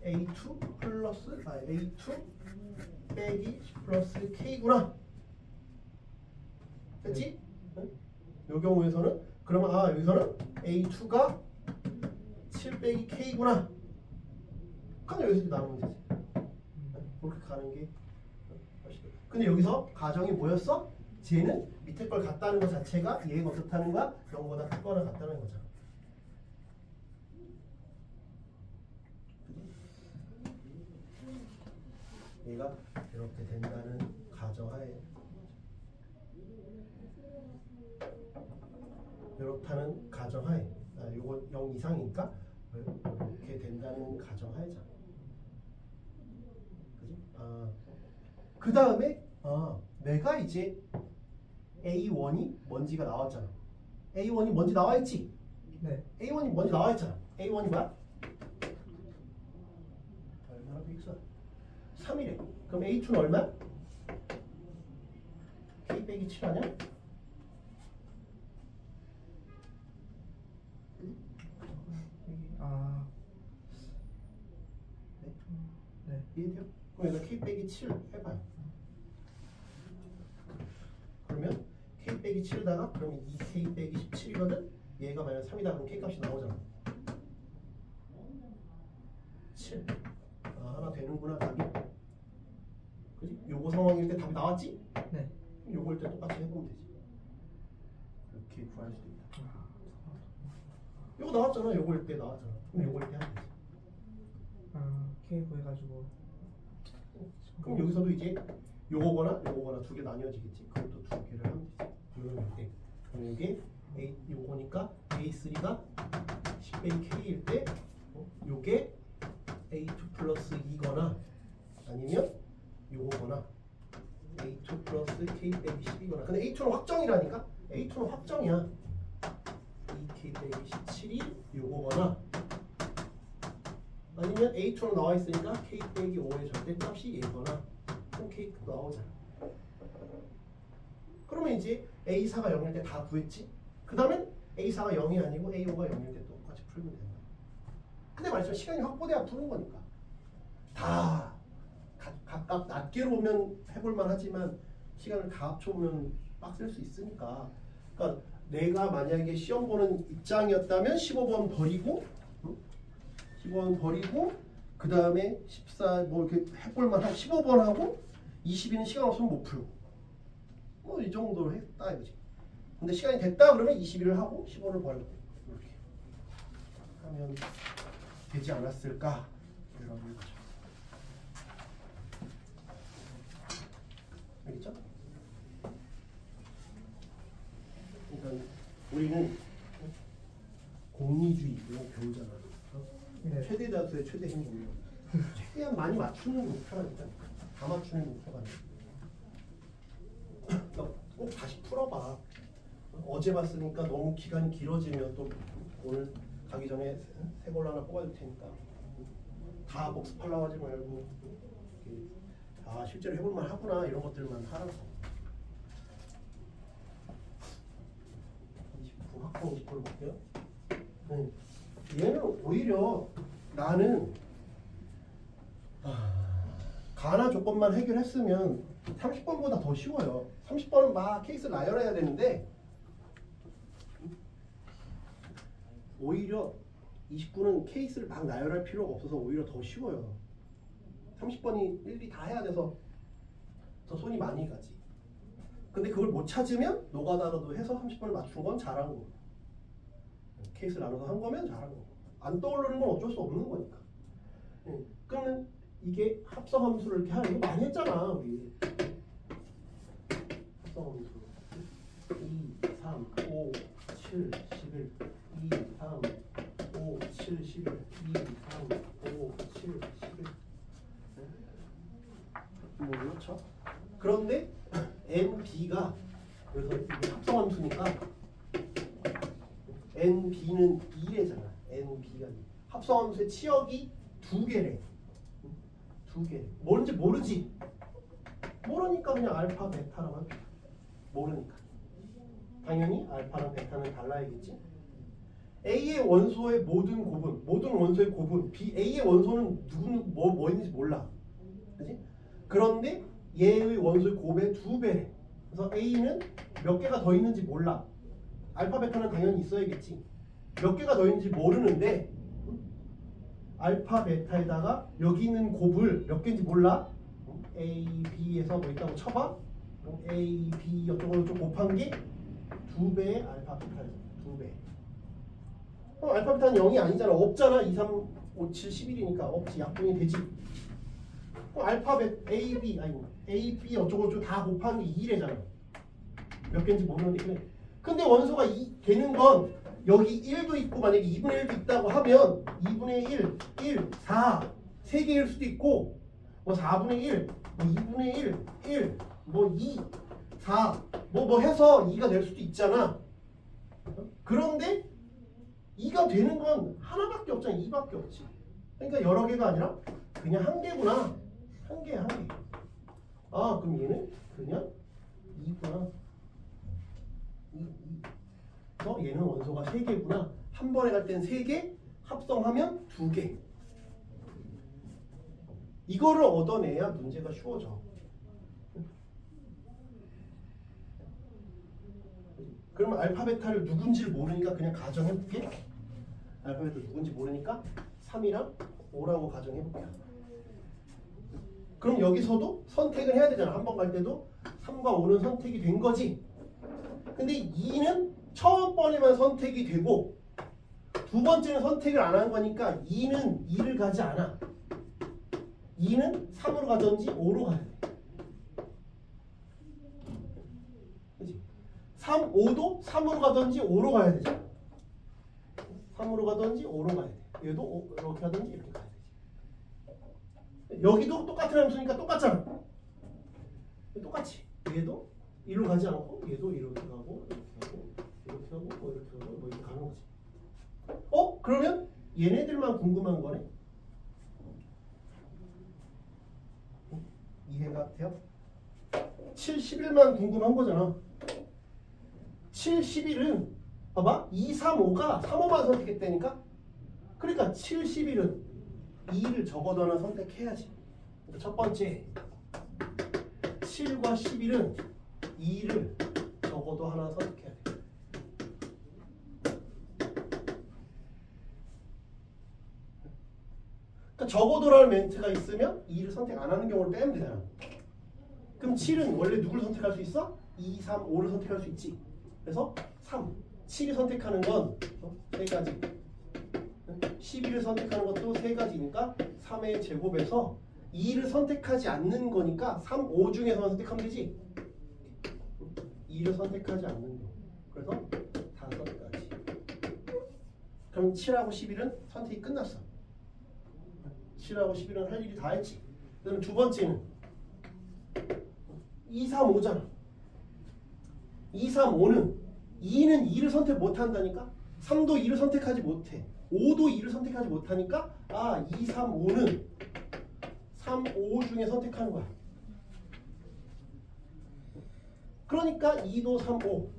A2 플러스 A2 빼기 10 플러스 K구나. 그치? 응? 요 경우에서는 그러면 아 여기서는 A2가 7 빼기 K구나. 그럼 여기서 나누면 되지. 그렇게 가는 게 훨씬. 근데 여기서 가정이 뭐였어? 쟤는 밑에 걸 같다는 것 자체가 얘가 어떻다는 거야? 0보다 크거나 같다는 거잖아. 얘가 이렇게 된다는 가정하에 이렇다는 가정하에 요거 0 이상이니까 이렇게 된다는 가정하에잖아. 그지? 그 다음에 내가 이제 A1이 뭔지가 나왔잖아. A1이 뭔지 나와있지? 네. A1이 뭔지 나와있잖아. A1이 뭐야? 얼마나 빅스야? 3이래. 그럼 A2는 얼마? K 빼기 7 아니야? 아. 네? 네. 이해돼요? 그럼 여기다 K 빼기 7 해봐요. 그러면 K 빼기 7에다가 그러면 2K 빼기 17이거든? 얘가 마이너스 3이다. 그럼 K 값이 나오잖아. 7. 하나 되는구나 답이. 그지? 요거 상황일 때 답이 나왔지? 네. 요걸 때 똑같이 해보면 되지. 이렇게 구할 수도 있다. 요거 나왔잖아. 요걸 때 나왔잖아. 그럼 요걸 때 하면 되지. K 구해가지고. 그럼 여기서도 이제 요거거나 요거거나 두 개 나뉘어지겠지. 그것도 두 개를 하면 되지. 요럴 때. 그럼 이게 요거니까 A3가 10 빼기 K일 때 요게 A2 플러스 2거나 아니면 요거거나 A2 플러스 K 빼기 10이거나. 근데 A2는 확정이라니까? A2는 확정이야. 2K 빼기 17이 요거거나 아니면 A2로 나와 있으니까 K 빼기 5의 절대값이 얘거나. 그럼 K 나오잖아. 그러면 이제 A4가 0일 때 다 구했지? 그 다음엔 A4가 0이 아니고 A5가 0일 때 똑같이 풀면 된다. 근데 말이죠. 시간이 확보돼야 푸는 거니까. 다 각각 낱개로 보면 해볼만 하지만 시간을 다 합쳐보면 빡셀 수 있으니까. 그러니까 내가 만약에 시험 보는 입장이었다면 15번 버리고 15번 버리고 그 다음에 14 뭐 이렇게 해볼만 한 15번 하고 22는 시간 없으면 못 풀고 뭐 이 정도로 했다 이거지. 근데 시간이 됐다 그러면 21을 하고 15를 버리고 이렇게 하면 되지 않았을까 이런 거죠. 알겠죠? 그러니까 우리는 공리주의 이런 거 배우잖아. 네. 최대 다수의 최대 행동력. 최대한 많이 맞추는 목표라니까. 다 맞추는 목표가 아니야. 그러니까 풀어봐. 어제 봤으니까 너무 기간이 길어지면 또 오늘 가기 전에 새 걸로 하나 뽑아줄 테니까 다 복습하려고 하지 말고 실제로 해볼만 하구나 이런 것들만 하라고. 29 학공 29를 볼게요. 얘는 오히려 나는 가나 조건만 해결했으면 30번보다 더 쉬워요. 30번은 막 케이스 나열해야 되는데 오히려 29는 케이스를 막 나열할 필요가 없어서 오히려 더 쉬워요. 30번이 일일이 다 해야 돼서 더 손이 많이 가지. 근데 그걸 못 찾으면 노가다라도 해서 30번을 맞춘 건 잘한 거고, 케이스 나눠서 한 거면 잘한 거고, 안 떠오르는 건 어쩔 수 없는 거니까. 그러면 이게 합성함수를 이렇게 하는 거 많이 했잖아 우리. 합성함수 2, 3, 5, 7, 11 2, 3, 5, 7, 11 2, 3, 5, 7, 11 뭐 그렇죠? 그런데 NB가 그래서 이게 합성함수니까 NB는 2래잖아. NB가 합성함수의 치역이 2개래. 2개. 뭔지 모르지. 모르니까 그냥 알파 베타라고 합니다. 모르니까. 당연히 알파랑 베타는 달라야겠지. A의 원소의 모든 곱은, 모든 원소의 곱은 A의 원소는 누구는 뭐 있는지 몰라. 그지? 그런데 얘의 원소의 곱의 2배래. 그래서 A는 몇 개가 더 있는지 몰라. 알파 베타는 당연히 있어야겠지. 몇 개가 더 있는지 모르는데 알파 베타에다가 여기 있는 곱을 몇 개인지 몰라. A, B에서 뭐 있다고 쳐봐. A, B 어쩌고 저쩌고 곱한 게 2배의 알파 베타잖아. 2배. 그럼 알파 베타는 0이 아니잖아. 없잖아. 2, 3, 5, 7, 11이니까 없지. 약분이 되지. 그럼 알파 베타 A, B 아니고 A, B 어쩌고 저쩌고 다 곱한 게 2래잖아. 몇 개인지 모르는데. 근데 원소가 2 되는 건 여기 1도 있고 만약에 2분의 1도 있다고 하면 2분의 1, 1, 4, 3개일 수도 있고 뭐 4분의 1, 뭐 2분의 1, 1, 뭐 2, 4, 뭐 해서 2가 될 수도 있잖아. 그런데 2가 되는 건 하나밖에 없잖아. 2밖에 없지. 그러니까 여러 개가 아니라 그냥 한 개구나. 한 개, 한 개. 아, 그럼 얘는 그냥 2구나. 2. 얘는 원소가 3개구나. 한 번에 갈 땐 3개, 합성하면 2개. 이거를 얻어내야 문제가 쉬워져. 그러면 알파 베타를 누군지를 모르니까 그냥 가정해볼게. 알파 베타 누군지 모르니까 3이랑 5라고 가정해볼게요. 그럼 여기서도 선택을 해야 되잖아. 한 번 갈 때도 3과 5는 선택이 된 거지. 근데 2는 처음 번에만 선택이 되고 두 번째는 선택을 안 한 거니까 2는 2를 가지 않아. 2는 3으로 가든지 5로 가야 돼. 그치? 3, 5도 3으로 가든지 5로 가야 되잖아. 3으로 가든지 5로 가야 돼. 얘도 이렇게 하든지 이렇게 가야 되지. 여기도 똑같은 함수니까 똑같잖아. 똑같이. 얘도 1로 가지 않고 얘도 이렇게 가고 이렇게 하고 뭐 이렇게 하고 뭐 이렇게 가는 거지. 그러면 얘네들만 궁금한 거네. 이해가 돼요? 7, 11만 궁금한 거잖아. 7, 11은 봐봐. 2, 3, 5가 3, 5만 선택했다니까? 그러니까 7, 11은 2를 적어도 하나 선택해야지. 그러니까 첫 번째 7과 11은 2를 적어도 하나 선택해야 돼. 그러니까 적어도라는 멘트가 있으면 2를 선택 안 하는 경우를 빼면 되잖아. 그럼 7은 원래 누구를 선택할 수 있어? 2, 3, 5를 선택할 수 있지. 그래서 3, 7을 선택하는 건 3가지. 11을 선택하는 것도 3가지니까 3의 제곱에서 2를 선택하지 않는 거니까 3, 5 중에서만 선택하면 되지. 2를 선택하지 않는 거. 그래서 5가지. 그럼 7하고 11은 선택이 끝났어. 7하고 11은 할 일이 다 했지. 그럼 두 번째는 2, 3, 5잖아. 2, 3, 5는 2는 2를 선택 못한다니까? 3도 2를 선택하지 못해. 5도 2를 선택하지 못하니까 2, 3, 5는 3, 5 중에 선택하는 거야. 그러니까 2도 3, 5,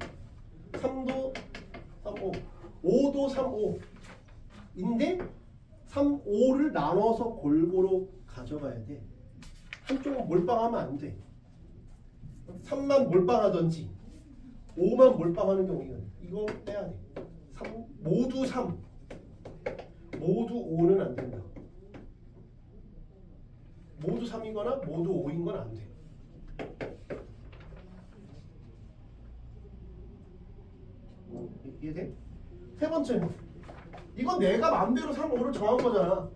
3도 3, 5, 5도 3, 5 인데 3, 5를 나눠서 골고루 가져가야 돼. 한쪽은 몰빵하면 안 돼. 3만 몰빵하든지 5만 몰빵하는 경우는 이거 빼야 돼. 3, 모두 3, 모두 5는 안 된다. 모두 3이거나 모두 5인 건 안 돼. 이해돼? 세 번째는 이건 내가 마음대로 3, 5를 정한 거잖아.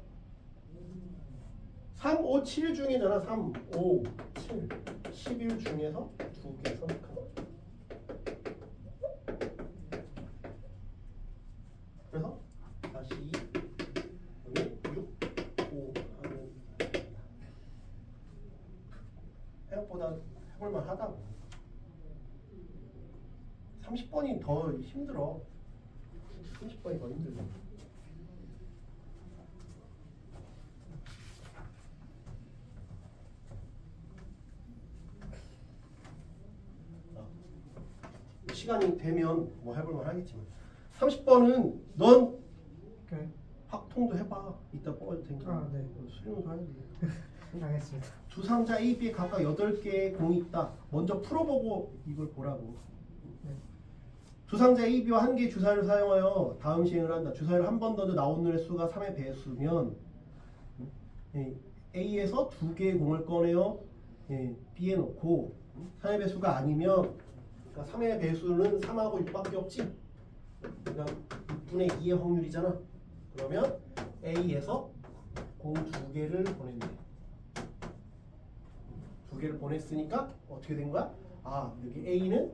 3, 5, 7 중이잖아. 3, 5, 7, 11 중에서 2개 선택한 거. 그래서 다시 여기 6, 5 하면 생각보다 해볼만 하다고. 30번이 더 힘들어. 30번이 더 힘들어. 시간이 되면 뭐 해볼만 하겠지만 30번은 넌 오케이. 확통도 해봐. 이따 뽑아도 되니까. 네. 수련도 해야 돼. 알겠습니다. 두 상자 A, B에 각각 8개의 공이 있다. 먼저 풀어보고 이걸 보라고. 네. 두 상자 A, B와 한 개의 주사위를 사용하여 다음 시행을 한다. 주사위를 한 번 던져 나오는 횟수가 3의 배수면 A에서 2개의 공을 꺼내어 B에 놓고 3의 배수가 아니면 그러니까 3의 배수는 3하고 6밖에 없지. 그러니까 6분의 2의 확률이잖아. 그러면 A에서 공 2개를 보낸대. 2개를 보냈으니까 어떻게 된 거야? 여기 A는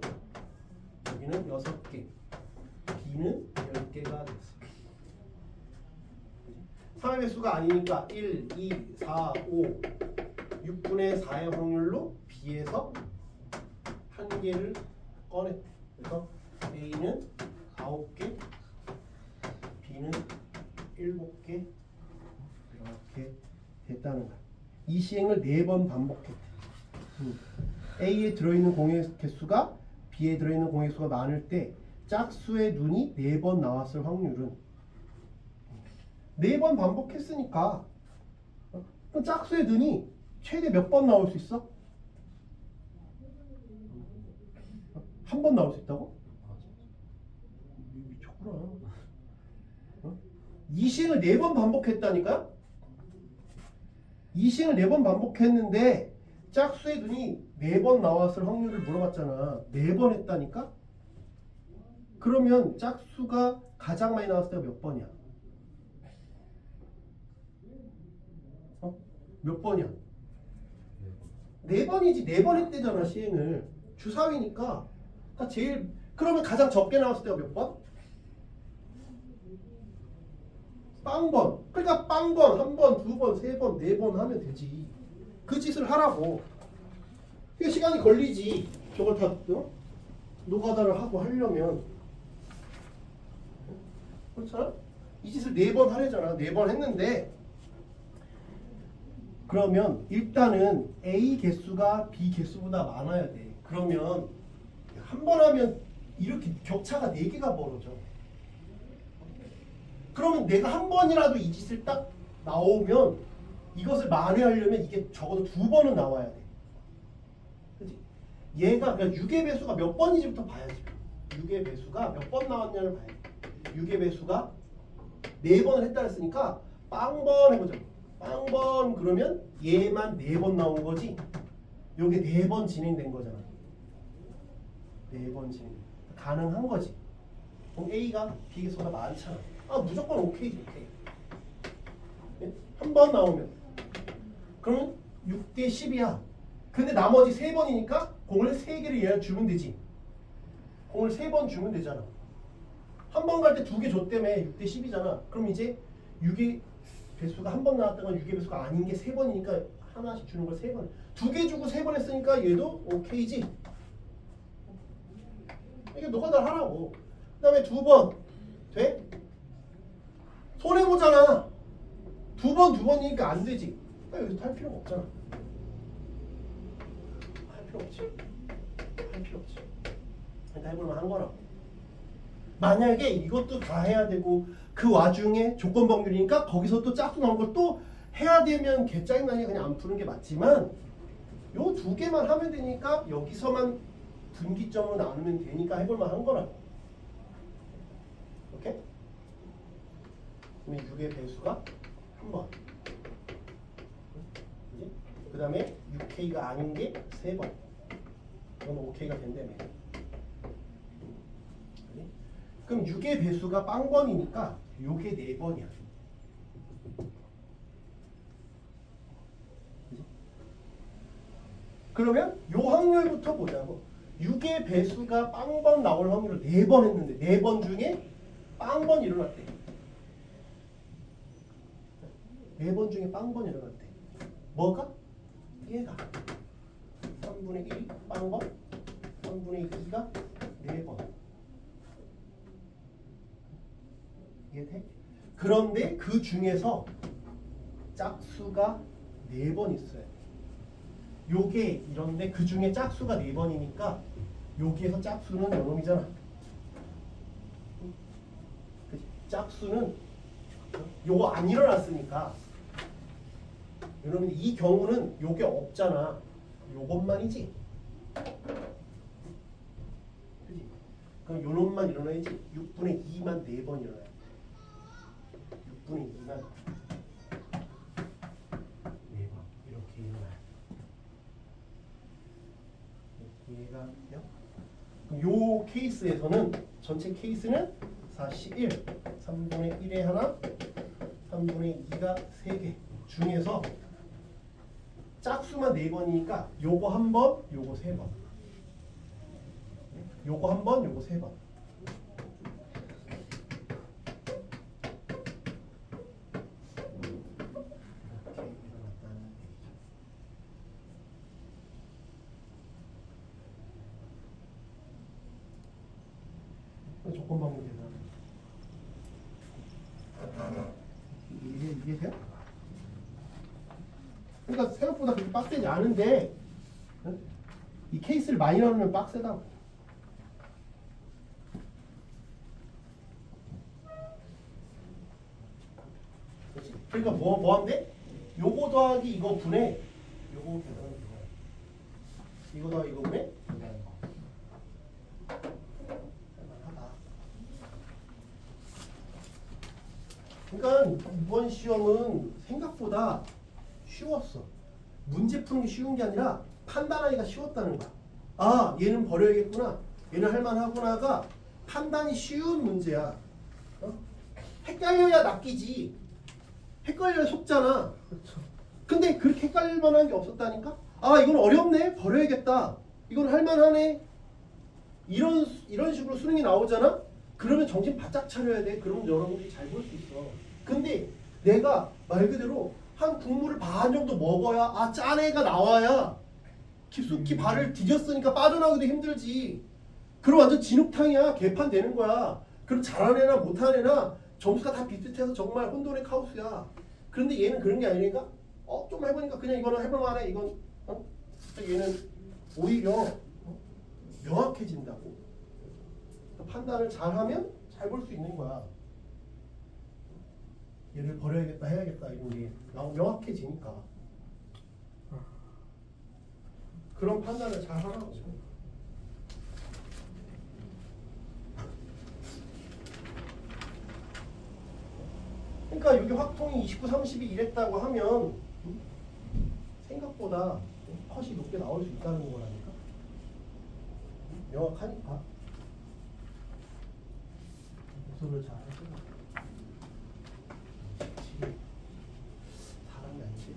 여기는 6개, B는 10개가 됐어. 3의 배수가 아니니까 1, 2, 4, 5, 6분의 4의 확률로 B에서 1개를 꺼냈대. 그래서 A는 9개, B는 7개 이렇게 됐다는 거야. 이 시행을 4번 반복했대. A에 들어있는 공의 개수가 B에 들어있는 공의 수가 많을 때 짝수의 눈이 4번 나왔을 확률은 4번 반복했으니까 그럼 짝수의 눈이 최대 몇 번 나올 수 있어? 한 번 나올 수 있다고? 미쳤구나. 이 시행을 4번 반복했다니까? 이 시행을 4번 반복했는데 짝수의 눈이 4번 나왔을 확률을 물어봤잖아. 4번 했다니까? 그러면 짝수가 가장 많이 나왔을 때가 몇 번이야? 몇 번이야? 4번이지. 4번 했대잖아 시행을. 주사위니까 제일 그러면 가장 적게 나왔을 때가 몇 번? 빵번. 그러니까 빵번, 한 번, 두 번, 세 번, 4번 하면 되지. 그 짓을 하라고. 그게 시간이 걸리지. 저걸 다 노가다를 하고 하려면. 그렇잖아? 이 짓을 4번 하래잖아. 4번 했는데 그러면 일단은 A 개수가 B 개수보다 많아야 돼. 그러면 한 번 하면 이렇게 격차가 4개가 벌어져. 그러면 내가 한 번이라도 이 짓을 딱 나오면 이것을 만회하려면 이게 적어도 2번은 나와야 돼. 그치? 얘가 그러니까 6의 배수가 몇 번인지부터 봐야지. 6의 배수가 몇 번 나왔냐를 봐야 돼. 6의 배수가 4번을 했다 했으니까 빵번 해보자. 빵번 그러면 얘만 4번 나온 거지. 요게 4번 진행된 거잖아. 4번 진행. 가능한 거지. 그럼 A가 B 개수가 많잖아. 무조건 오케이지. 오케이. 한 번 나오면 그러면 6대 10이야. 근데 나머지 3번이니까 공을 3개를 얘한테 주면 되지. 공을 3번 주면 되잖아. 한 번 갈 때 2개 줬다며 6대 10이잖아. 그럼 이제 6의 배수가 한 번 나왔던 건 6의 배수가 아닌 게 3번이니까 하나씩 주는 걸 3번. 2개 주고 3번 했으니까 얘도 오케이지. 이게 노가다 하라고. 그 다음에 2번 돼? 손해보잖아. 2번이니까 안 되지. 그러니까 여기서 할 필요가 없잖아. 할 필요 없지. 할 필요 없지. 그러니까 해볼만 한 거라고. 만약에 이것도 다 해야 되고 그 와중에 조건법률이니까 거기서 또 짝수 나온 걸 또 해야 되면 개 짜증나니까 그냥 안 푸는 게 맞지만 요 2개만 하면 되니까 여기서만 분기점을 나누면 되니까 해볼만 한 거라고. 오케이? 그러면 6의 배수가 1번. 그 다음에 6K가 아닌 게 3번. 이건 5K가 된다며. 그럼 6의 배수가 빵번이니까 요게 4번이야. 그러면 요 확률부터 보자고. 6의 배수가 빵번 나올 확률을 4번 했는데 4번 중에 빵번 일어났대. 4번 중에 빵번 일어났대. 뭐가? 얘가 3분의 1이 빵번, 3분의 2가 4번. 이해돼? 그런데 그 중에서 짝수가 4번 있어요. 요게 이런데 그 중에 짝수가 4번이니까 여기에서 짝수는 요놈이잖아. 짝수는 요거 안 일어났으니까 여러분 이 경우는 요게 없잖아. 요것만이지. 그치? 그럼 요놈만 일어나야지. 6분의 2만 4번 일어나요. 6분의 2만 4번 이렇게 일어나요. 이해가 돼요? 요 케이스에서는 전체 케이스는 41, 3분의 1에 하나, 3분의 2가 3개 중에서 짝수만 4번이니까 요거 한 번, 요거 3번. 요거 한 번, 요거 3번. 조건 방법이 이게 돼요? 그러니까 생각보다 그렇게 빡세지 않은데 이 케이스를 많이 나누면 빡세다고. 그렇지? 그러니까 뭐 하면 돼? 요거 더하기 이거 분해 요거 계산하면 돼. 이거 더하기 이거 분해 그러니까 이번 시험은 생각보다 쉬웠어. 문제 푸는 게 쉬운 게 아니라 판단하기가 쉬웠다는 거야. 아, 얘는 버려야겠구나. 얘는 할만하구나가 판단이 쉬운 문제야. 헷갈려야 낚이지. 헷갈려야 속잖아. 그렇죠. 근데 그렇게 헷갈릴 만한 게 없었다니까? 아, 이건 어렵네. 버려야겠다. 이건 할만하네. 이런 식으로 수능이 나오잖아? 그러면 정신 바짝 차려야 돼. 그러면 여러분들이 잘 볼 수 있어. 근데 내가 말 그대로 한 국물을 반 정도 먹어야 아, 짠 애가 나와야 깊숙이 발을 디뎠으니까 빠져나오기도 힘들지. 그럼 완전 진흙탕이야. 개판 되는 거야. 그럼 잘하는 애나 못하는 애나 점수가 다 비슷해서 정말 혼돈의 카오스야. 그런데 얘는 그런 게 아니니까 좀 해보니까 그냥 이거는 해볼만해. 이건 얘는 오히려 명확해진다고. 판단을 잘하면 잘 볼 수 있는 거야. 얘를 버려야겠다 해야겠다 이런 게 명확해지니까. 그런 판단을 잘 하라고. 그러니까 여기 확통이 29, 30이 이랬다고 하면 생각보다 컷이 높게 나올 수 있다는 거라니까. 명확하니까. 모습을 잘 해줘. 사람이 아니지.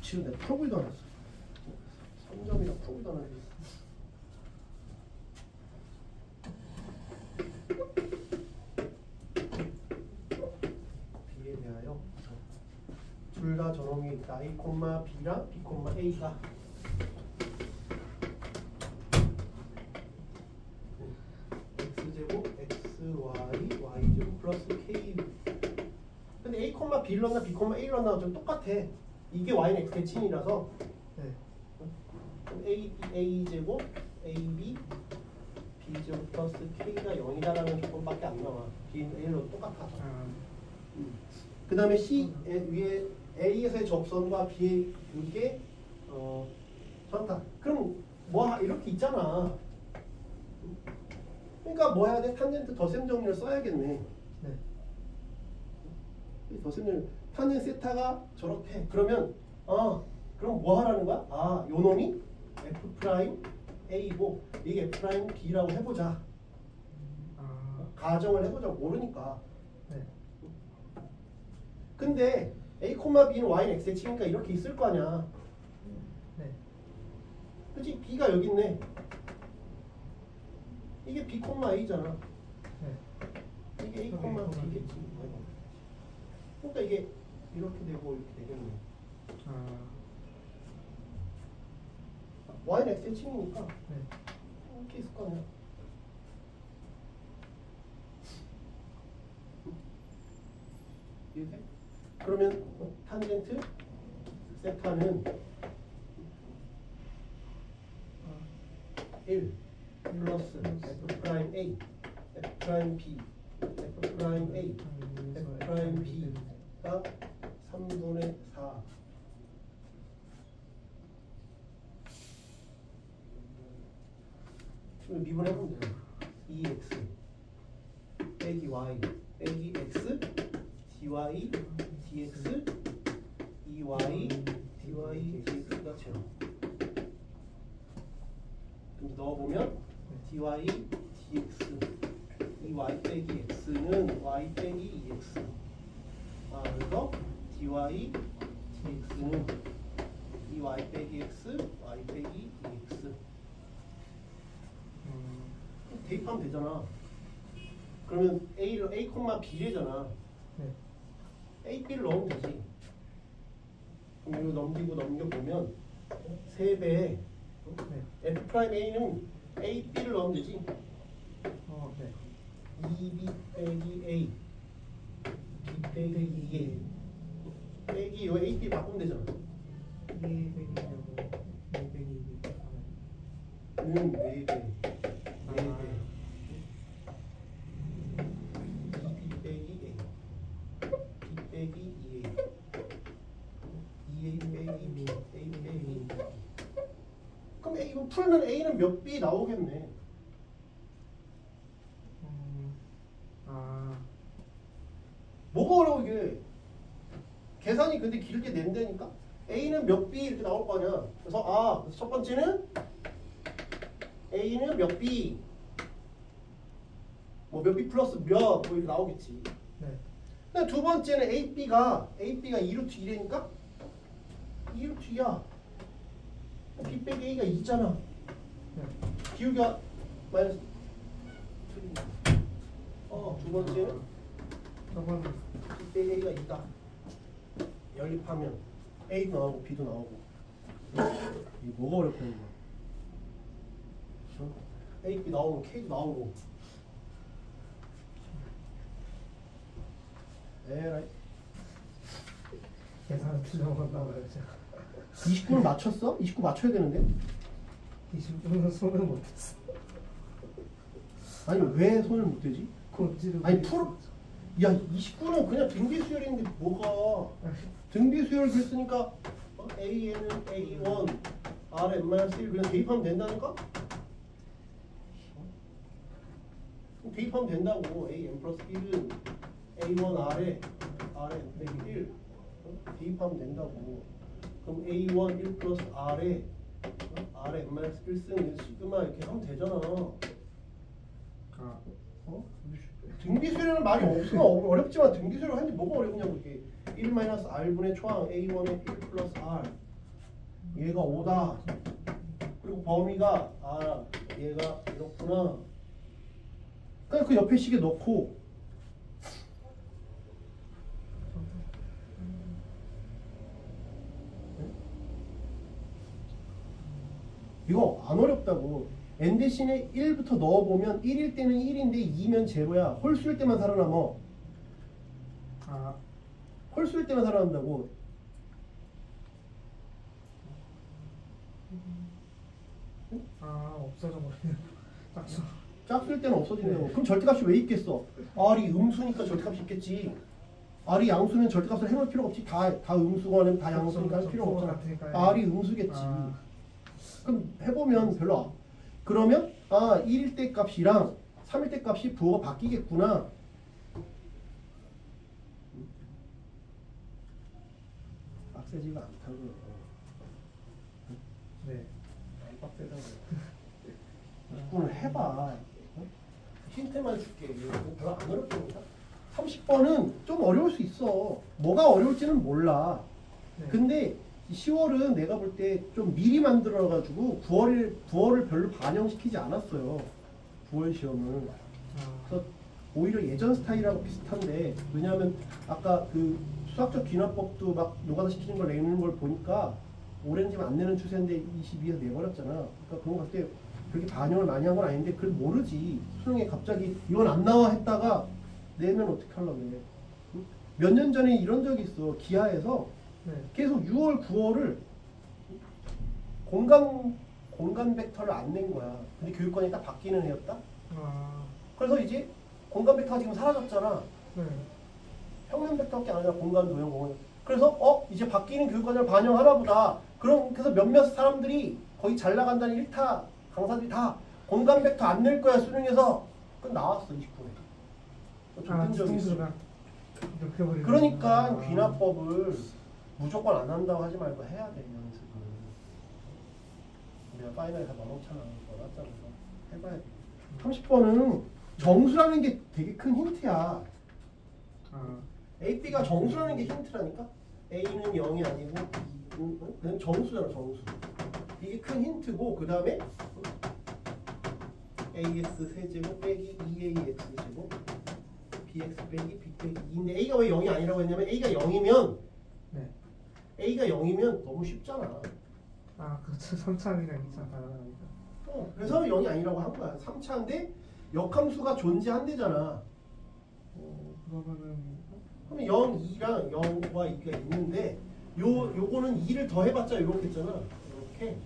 27은 내가 풀어보지도 않았어. 3점이라 풀어보지도 않았어. B에 대하여 둘 다 저놈이 있다. A, B랑 B, A가 x제곱 xy y제곱 플러스 k. 근데 a, b를 넣나 b, a를 넣나 좀 똑같아. 이게 y는 x 대칭이라서 네. a제곱 ab b제곱 플러스 k가 0이다라는 조건밖에 안 나와. b는 a로 똑같아. 아, 그 다음에 c 위에 a에서의 접선과 b의 이게 전타. 그럼 뭐 이렇게 있잖아. 그러니까 뭐 해야 돼? 탄젠트 덧셈 정리를 써야겠네. 네. 덧셈 정리. 탄젠 세타가 저렇게. 그러면 그럼 뭐 하라는 거야? 요 놈이 f 프라임 a고 이게 f 프라임 b라고 해보자. 아, 가정을 해보자. 모르니까. 네. 근데 a, b는 y는 x에 치니까 이렇게 있을 거 아니야. 네. 그치? b가 여기 있네. 이게 b, a잖아. 네. 이게 a, b겠지. 그러니까 이게 이렇게 되고 이렇게 되겠네. 아, y는 x에 치니까 네. 이렇게 있을 거 아니야. 이해돼? 그러면 탄젠트 세타는 1 플러스 f 프라임 a, f 프라임 b, f 프라임 a, f 프라임 b가 3분의 4. 지금 미분해보면 돼요. 2x 빼기 y 빼기 x dy dx ey dy dx가 제로. 그럼 넣어보면 dy dx 이 y 빼기 x는 y 빼기 2x. 그래서 dy dx는 이 y 빼기 x y 빼기 2x. 대입하면 되잖아. 그러면 a, b래잖아. 네. a, b를 넣으면 되지. 그럼 이거 넘기고 넘겨보면 3배에 네. f 프라임 a는 a, b를 넣으면 되지. 네. 2b 빼기 a b 빼기 2a 빼기 요 a, b 바꾸면 되잖아. 2배기냐고 2배기 2배기 는 4배 4배 2b 빼기 a b 빼기 2a 2a 빼기 b a 빼기 2. 그럼 이거 풀면 a는 몇 b 나오겠네. 뭐가 어려워 이게. 계산이 근데 길게 낸다니까. a는 몇 b 이렇게 나올 거 아니야. 그래서 첫 번째는 a는 몇 b 뭐 몇 b 플러스 몇 뭐 이렇게 나오겠지. 네. 근데 두 번째는 ab가 2루트 1이니까 2루트 2야. b 빼기 a가 2잖아. 네. 기울기가 마이너스 두 번째는 저건 b 빼기 a가 있다. 연립하면 a도 나오고 b도 나오고. 이게 뭐가 어렵다는 거야. a, b 나오면 k도 나오고. 에라이. 계산 틀려먹었나 봐요 제가. 29를 맞췄어? 29 맞춰야 되는데. 20분은 손을 못했어. 아니 왜 손을 못 대지? 곤지를 아니 야 29는 그냥 등비 수열인데 뭐가 등비 수열 그랬으니까 a는 a1 rn-1 그냥 대입하면 된다니까? 대입하면 된다고. an 플러스 1은 a1 r에 rn 빼기 1 대입하면 된다고. 그럼 a1 1 플러스 r에 rn-1 쓰는 시그마 이렇게 하면 되잖아. 등비수열은 말이 없으면 어렵지만 등비수열 하는데 뭐가 어렵냐고. 이게 1-r분의 초항 a1의 1 플러스 r 얘가 5다. 그리고 범위가 얘가 이렇구나. 그냥 그 옆에 식에 넣고 이거 안 어렵다고. n 대신에 1부터 넣어보면 1일 때는 1인데 2면 제로야. 홀수일 때만 살아남어. 아, 홀수일 때만 살아남는다고. 없어져 버리네. 짝수. 짝수일 때는 없어진다고. 그럼 절대값이 왜 있겠어? R이 음수니까 절대값이 있겠지. R이 양수면 절대값을 해놓을 필요가 없지. 다 음수가 아니면 다 양수니까 할 필요가 없잖아. 같으니까. R이 음수겠지. 그럼 해보면 별로 그러면 1일 때 값이랑 3일 때 값이 부호가 바뀌겠구나. 빡세지가 않다고요. 네. 빡세다고. 오늘 해봐. 어? 힌트만 줄게. 별로 안 어렵다니까. 30번은 좀 어려울 수 있어. 뭐가 어려울지는 몰라. 네. 근데 10월은 내가 볼 때 좀 미리 만들어가지고 9월을 별로 반영시키지 않았어요. 9월 시험은. 그래서 오히려 예전 스타일하고 비슷한데, 왜냐하면 아까 그 수학적 귀납법도 막 노가다 시키는 걸 내는 걸 보니까 올해는 지금 안 내는 추세인데 22에서 내버렸잖아. 그러니까 그런 것 같아. 그렇게 반영을 많이 한 건 아닌데 그걸 모르지. 수능에 갑자기 이건 안 나와 했다가 내면 어떻게 하려고 해. 몇 년 전에 이런 적이 있어. 기하에서 네. 계속 6월, 9월을 공간 벡터를 안 낸 거야. 근데 교육관이 딱 바뀌는 해였다. 그래서 이제 공간 벡터가 지금 사라졌잖아. 네. 평면 벡터밖에 안 아니라 공간, 도형, 공간. 그래서 이제 바뀌는 교육관을 반영하나 보다. 그래서 몇몇 사람들이 거의 잘 나간다는 1타 강사들이 다 공간 벡터 안 낼 거야 수능에서. 그건 나왔어 29회. 뒤통수가 이렇게 버리는. 그러니까 귀납법을 무조건 안 한다고 하지 말고 해야 돼 연습을. 우리가 파이널에 다 15,000원 넣었잖아. 해봐야 돼. 30번은 정수라는 게 되게 큰 힌트야. AP가 정수라는 게 힌트라니까. A는 0이 아니고 그냥 정수잖아 정수. 이게 큰 힌트고 그 다음에 AX 세제곱 빼기 2AX 제곱 BX 빼기 B 빼기 2인데 A가 왜 0이 아니라고 했냐면 A가 0이면 네. A가 0이면 너무 쉽잖아. 그렇죠. 3차원이랑 2차 다르니까. 그래서 0이 아니라고 한 거야. 3차인데 역함수가 존재한대잖아. 그러면은 그러면 0, 2랑 0과 2가 있는데 요거는 2를 더 해봤자 이렇게 했잖아. 이렇게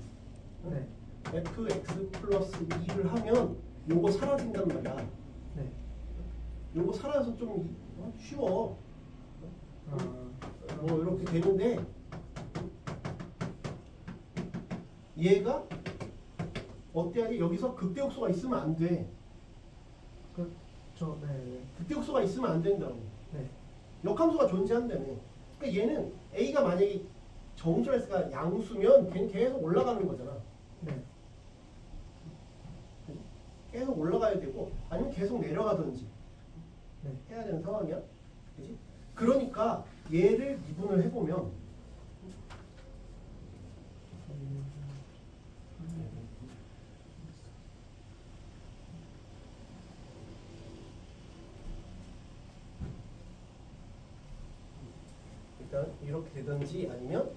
네. fx 플러스 2를 하면 요거 사라진단 말이야. 네. 요거 사라져서 좀 쉬워. 아, 뭐 이렇게 되는데 얘가 어때야지 여기서 극대역수가 있으면 안 돼. 그렇죠. 네. 극대역수가 있으면 안 된다고. 네. 역함수가 존재한다며. 그러니까 얘는 A가 만약에 정수라 했으니까 양수면 걔는 계속 올라가는 거잖아. 네. 계속 올라가야 되고 아니면 계속 내려가든지 네. 해야 되는 상황이야. 그지? 그러니까 얘를 미분을 해보면 일단 이렇게 되든지 아니면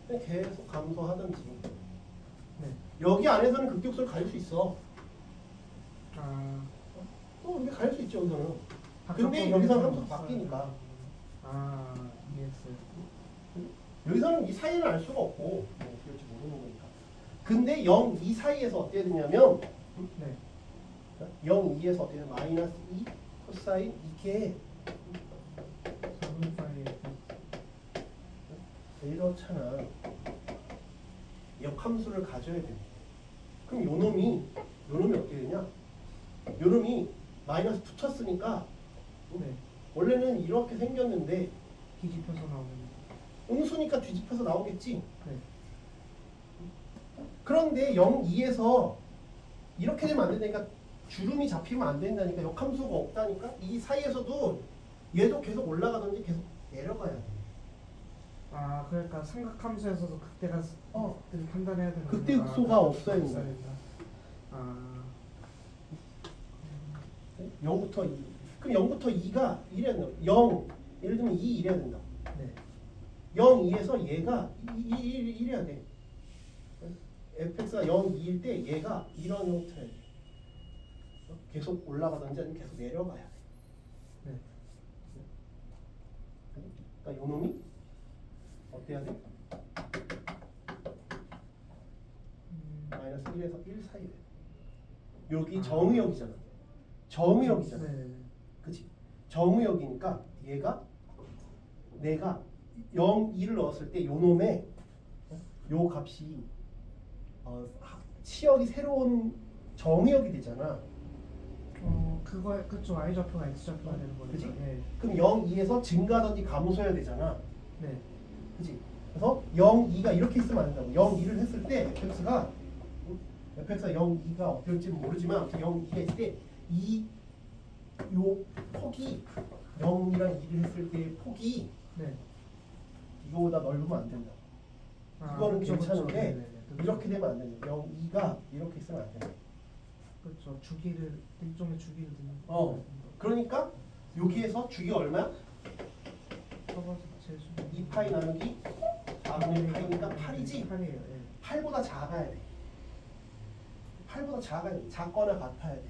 그냥 계속 감소하든지. 네. 여기 안에서는 극대역수를 가질 수 있어. 근데 가질 수 있죠 여기서는. 근데 여기서는 함수가 바뀌니까. ES. 여기서는 이 사이를 알 수가 없고 뭐 어떻게 될지 모르는 거니까. 근데 0, 2 사이에서 어떻게 되냐면 네. 0, 2에서 어떻게 되냐면 마이너스 2 코사인 이게 4분 사이에. 이렇잖아. 역함수를 가져야 돼. 그럼 요 놈이 어떻게 되냐? 요 놈이 마이너스 붙였으니까 네. 원래는 이렇게 생겼는데 뒤집혀서 나오는. 음수니까 뒤집혀서 나오겠지. 네. 그런데 0, 2에서 이렇게 되면 안 된다니까. 주름이 잡히면 안 된다니까. 역함수가 없다니까. 이 사이에서도 얘도 계속 올라가든지 계속 내려가야 돼. 그러니까 삼각함수에서도 극대가 극대를 판단해야 되는. 극대극소가 없어야 된다. 0부터 2. 그럼 0부터 2가 이래야 된다. 0, 예를 들면 2 이래야 된다. 네. 0, 2에서 얘가 이래야 돼. fx가 0, 2일 때 얘가 이런 형태 계속 올라가든지 아니면 계속 내려가야 돼. 네. 그러니까 요 놈이 어때야 돼? 마이너스 1에서 1 사이래. 여기 정의역이잖아. 정의역이잖아. 네. 그치? 정의역이니까 얘가 내가 0, 2를 넣었을 때 요 놈의 요 값이 치역이 새로운 정의역이 되잖아. 그쵸. y 좌표가 x 좌표가 되는 거니까. 그치? 네. 그럼 0, 2에서 증가하든지 감소해야 되잖아. 네. 그치? 그래서 0, 2가 이렇게 있으면 안 된다고. 0, 2를 했을 때 fx가 0, 2가 어떨지는 모르지만 아무튼 0, 2가 있을 때 요 폭이 0이랑 2를 했을 때 폭이 네. 이거보다 넓으면 안 된다. 이거는 괜찮은데 이렇게 되면 안 된다. 0, 2가 이렇게 있으면 안 된다. 그렇죠. 주기를 일종의 주기를 두는. 그러니까 여기에서 주기 얼마야? 서버 자체 2파이 나누기 4분의 1파이니까 8이지? 8이에요. 예. 8보다 작아야 돼. 8보다 작아야 돼. 작거나 같아야 돼.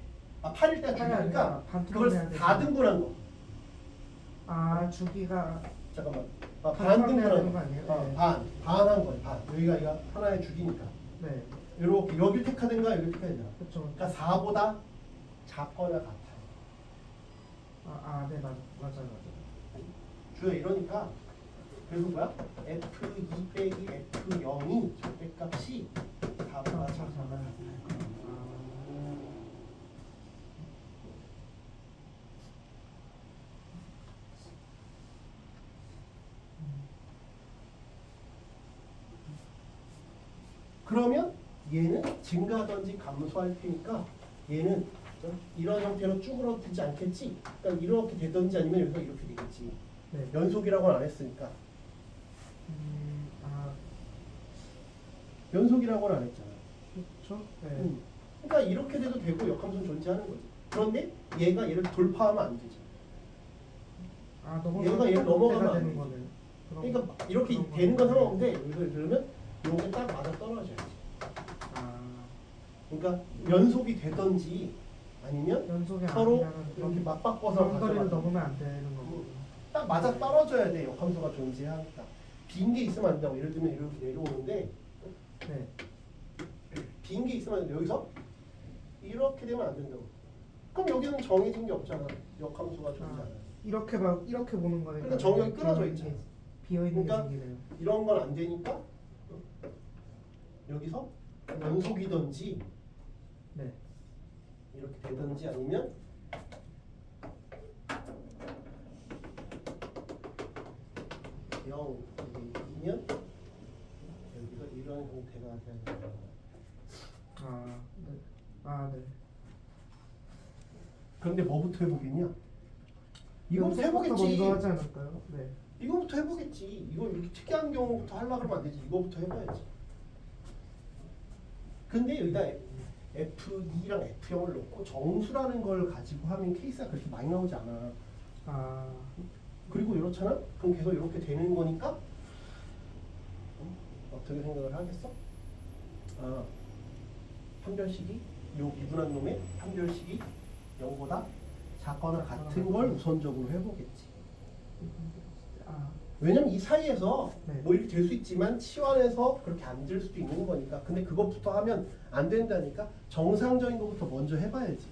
8일 때 주기니까 그걸 4등분한 거. 주기가 잠깐만. 반등분한 반등분한 거 아니에요? 거. 네. 반한 거야. 반. 여기가 이거 하나의 주기니까. 네. 이렇게 여기 택하든가 여기 택하든가. 그렇죠. 그러니까 4보다 작거나 같아요. 네, 맞아요. 주요 이러니까 그래서 뭐야? F2 빼기 F0이 절대값이 4보다 작거나 같아요. 그러면 얘는 증가하든지 감소할 테니까 얘는 이런 형태로 쭈그러들지 않겠지? 그러니까 이렇게 되든지 아니면 여기가 이렇게 되겠지. 네. 연속이라고는 안 했으니까. 연속이라고는 안 했잖아. 그렇죠. 네. 그러니까 이렇게 돼도 되고 역함수는 존재하는 거지. 그런데 얘가 얘를 돌파하면 안 되지. 얘가 얘를 넘어가면 안 되지. 거는. 그러니까 이렇게 되는 건 상관없는데 이걸 그러면 요게 딱 맞아 떨어져야지. 그러니까 연속이 되든지 아니면 연속이 서로 아니면은 이렇게 맞바꿔서 거리를 넘으면 안 되는 거고. 딱 맞아 떨어져야 돼. 역함수가 존재하니까. 빈 게 있으면 안 된다고. 예를 들면 이렇게 내려오는데 네. 빈 게 있으면 안 돼. 여기서 이렇게 되면 안 된다고. 그럼 여기는 정해진 게 없잖아. 역함수가 존재하는. 이렇게 보는 거니까. 그러니까 정역이 끊어져 있잖아. 비어 있는 그러니까 게 생기네요. 이런 건 안 되니까 여기서 연속이든지 네. 이렇게 되든지 아니면 영 이면 여기가 이런 형태가 되는 거야. 네. 그런데 뭐부터 해보겠냐? 이거부터 해보겠지. 먼저 하지 않을까요? 네. 이거부터 해보겠지. 이거 이렇게 특이한 경우부터 하려고 하면 안 되지. 이거부터 해봐야지. 근데 여기다 F2랑 F0을 놓고 정수라는 걸 가지고 하면 케이스가 그렇게 많이 나오지 않아. 그리고 이렇잖아? 그럼 계속 이렇게 되는 거니까 어떻게 생각을 하겠어? 판별식이 요 미분한 놈의 판별식이 0보다 작거나 같은 걸 우선적으로 해보겠지. 왜냐면 이 사이에서 네. 뭐 이렇게 될 수 있지만 치환해서 그렇게 안 될 수도 있는 거니까. 근데 그것부터 하면 안 된다니까 정상적인 것부터 먼저 해봐야지.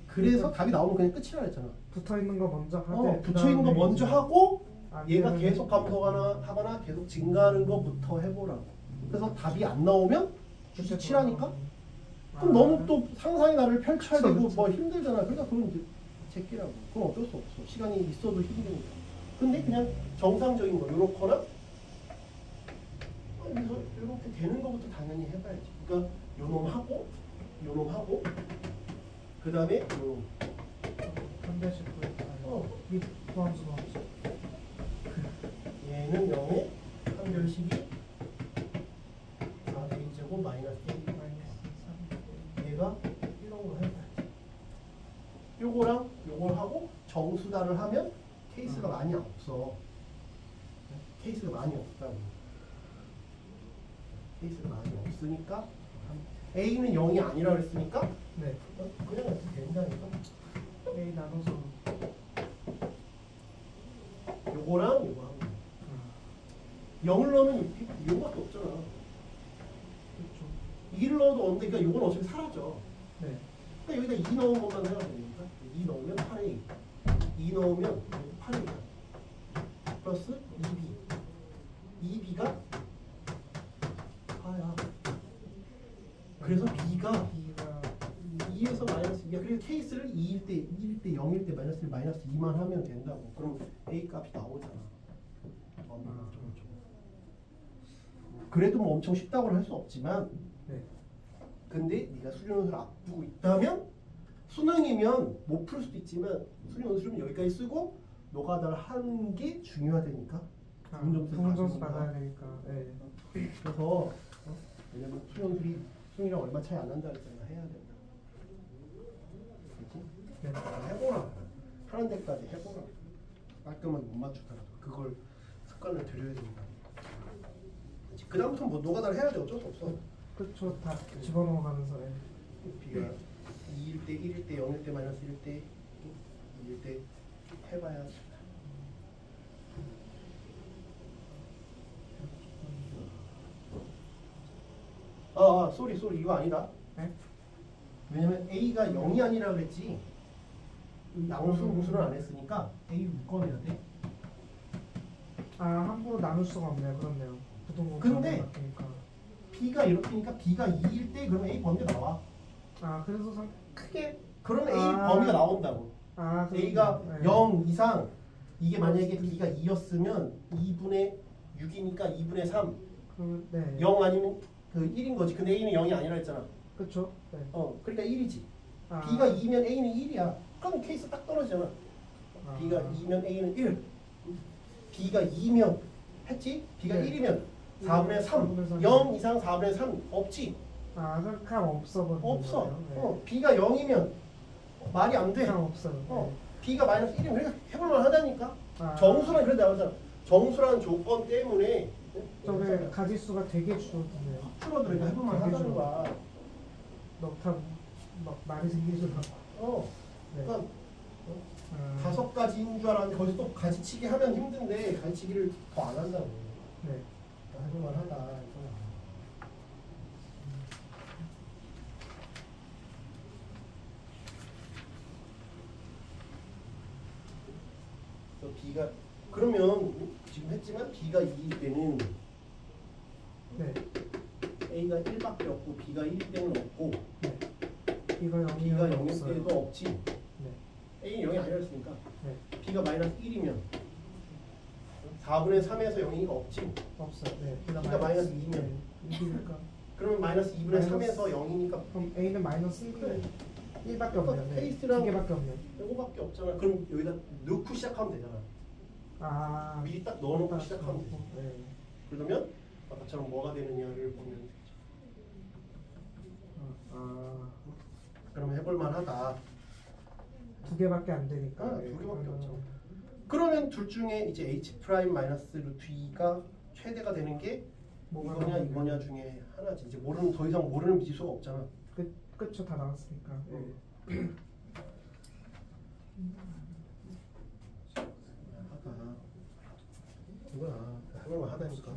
그래서 답이 나오면 그냥 끝이라 했잖아. 붙어 있는 거 먼저 하되 붙어 있는 거 먼저 하고 얘가 되면 계속 감소하거나 계속 증가하는 거부터 해보라고. 그래서 답이 안 나오면 굳이 치라니까? 그럼 너무 또 상상의 나를 펼쳐야 되고 그렇죠. 뭐 힘들잖아. 그러니까 그건 이제 제끼라고. 그건 어쩔 수 없어. 시간이 있어도 힘드니까. 근데 그냥 정상적인 거 요렇거나 여기서 이렇게 되는 거부터 당연히 해봐야지. 그러니까 요놈하고 요놈하고 그 다음에 요놈. 반대식 밑 포함수 방식. 얘는 0에 판별식이 4a제곱 마이너스 1 얘가 이런 거 해봐야지. 요거랑 요걸 하고 정수다를 하면 케이스가 많이 없어. 케이스가 많이 없다고. 케이스가 많이 없으니까 A는 0이 아니라 그랬으니까 네. 그냥 이렇게 된다니까. A 나눠서 요거랑 요거 하면 돼. 0을 넣으면 요거밖에 없잖아. 그렇죠. 2를 넣어도 없는데 그러니까 요건 어차피 사라져. 네. 그러니까 여기다 2 넣은 것만 생각하면 되니까 2 넣으면 8A 2 넣으면 8A야 플러스 2B 2B가 4야. 그래서 B가 B가 2에서 마이너스 2야. 그래서 케이스를 2일 때, 1일 때, 0일 때 마이너스 1, 마이너스 2만 하면 된다고. 그럼 A 값이 나오잖아. 그래도 뭐 엄청 쉽다고는 할 수 없지만 네. 근데 네가 수능 연수를 앞두고 있다면 수능이면 못 풀 수도 있지만 수능 연수는 여기까지 쓰고 노가다를 하는 게 중요하다니까. 부분 점수 받아야 되니까. 네. 그래서 왜냐면 수능 연수이 수능이랑 얼마 차이 안 난다 그랬잖아. 해야 된다. 그렇지? 네. 해보라. 하는 데까지 해보라. 깔끔하게 못 맞추더라도 그걸 습관을 들여야 된다. 그 다음부터 뭐 노가다를 해야 돼. 어쩔 수 없어. 그렇죠. 다 집어넣어가면서. 네. B가 2일 때, 1일 때, 0일 때, 마이너스 1일 때, 2일 때 해봐야지. 쏘리 이거 아니다. 네? 왜냐면 A가 0이 아니라 그랬지. 양수 무수는 안 했으니까 A 묶어내야 돼. 아, 함부로 나눌 수가 없네요. 그렇네요. 부동분 근데 바뀌니까. B가 이렇게니까 B가 2일 때 그러면 A 범위가 나와. 아, 그래서 크게 그러면 A 범위가 나온다고. 아, A가 네. 0 이상 이게 만약에 B가 2였으면 2분의 6이니까 2분의 3. 네. 0 아니면 그 1인 거지. 근데 A는 0이 아니라 했잖아. 그렇죠. 네. 그러니까 1이지. 아. B가 2면 A는 1이야. 그럼 케이스 딱 떨어지잖아. 아. B가 2면 A는 1. B가 2면 했지? B가 네. 1이면 4분의 3. 0 이상 4분의 3 없지? 아, 그냥 없어 버리는 없어. 거예요? 네. B가 0이면 말이 안 돼. 그냥 없어요. 네. B가 마이너스 1이면 그러니까 해볼만 하다니까. 아. 정수란 그래 나오잖아. 정수란 조건 때문에 저게 가지수가 되게 줄어드네요. 줄어들으니까 해볼만 되게 하다는 줄어요. 거야. 넉타 막 많이 생기죠. 네. 그러니까 아, 5가지인 줄 알았는데 거기서 또 가지치기 하면 힘든데 가지치기를 더 안 한다고. 네. 해볼만 하다. 이거야. 그래서 B가 그러면 지금 했지만 B가 2일 때는 네. A가 1밖에 없고 B가 1일 때는 없고 네. B가 0이면 B가 0일 없어요. 때도 없지. 네. A는 0이 아니었으니까 네. B가 마이너스 1이면 4분의 3에서 0이니까 없지. 없어요. 네. B가 마이너스 2면 2니까. 그러면 마이너스 2분의 3에서 0이니까 그럼 A는 마이너스 1, 그래. 1밖에 없네요. 네. 페이스랑 두 개밖에 없네요. 요거밖에 없잖아. 그럼 여기다 넣고 시작하면 되잖아. 아, 미리 딱 넣어놓고 딱 시작하면 되지. 넣고, 네. 그러면 아까처럼 뭐가 되느냐를 보면 되죠. 아, 그러면 해볼만 하다. 두 개밖에 안 되니까. 두 개밖에 없죠. 그러면 둘 중에 이제 H 프라임 마이너스 루트 2가 최대가 되는 게 뭐가 이거냐 나오냐면- 이거냐 중에 하나지. 이제 모르는 더 이상 모르는 미지수가 없잖아. 그쵸, 다 나왔으니까. 네. 하다. 이거야. 해볼만 하다니까.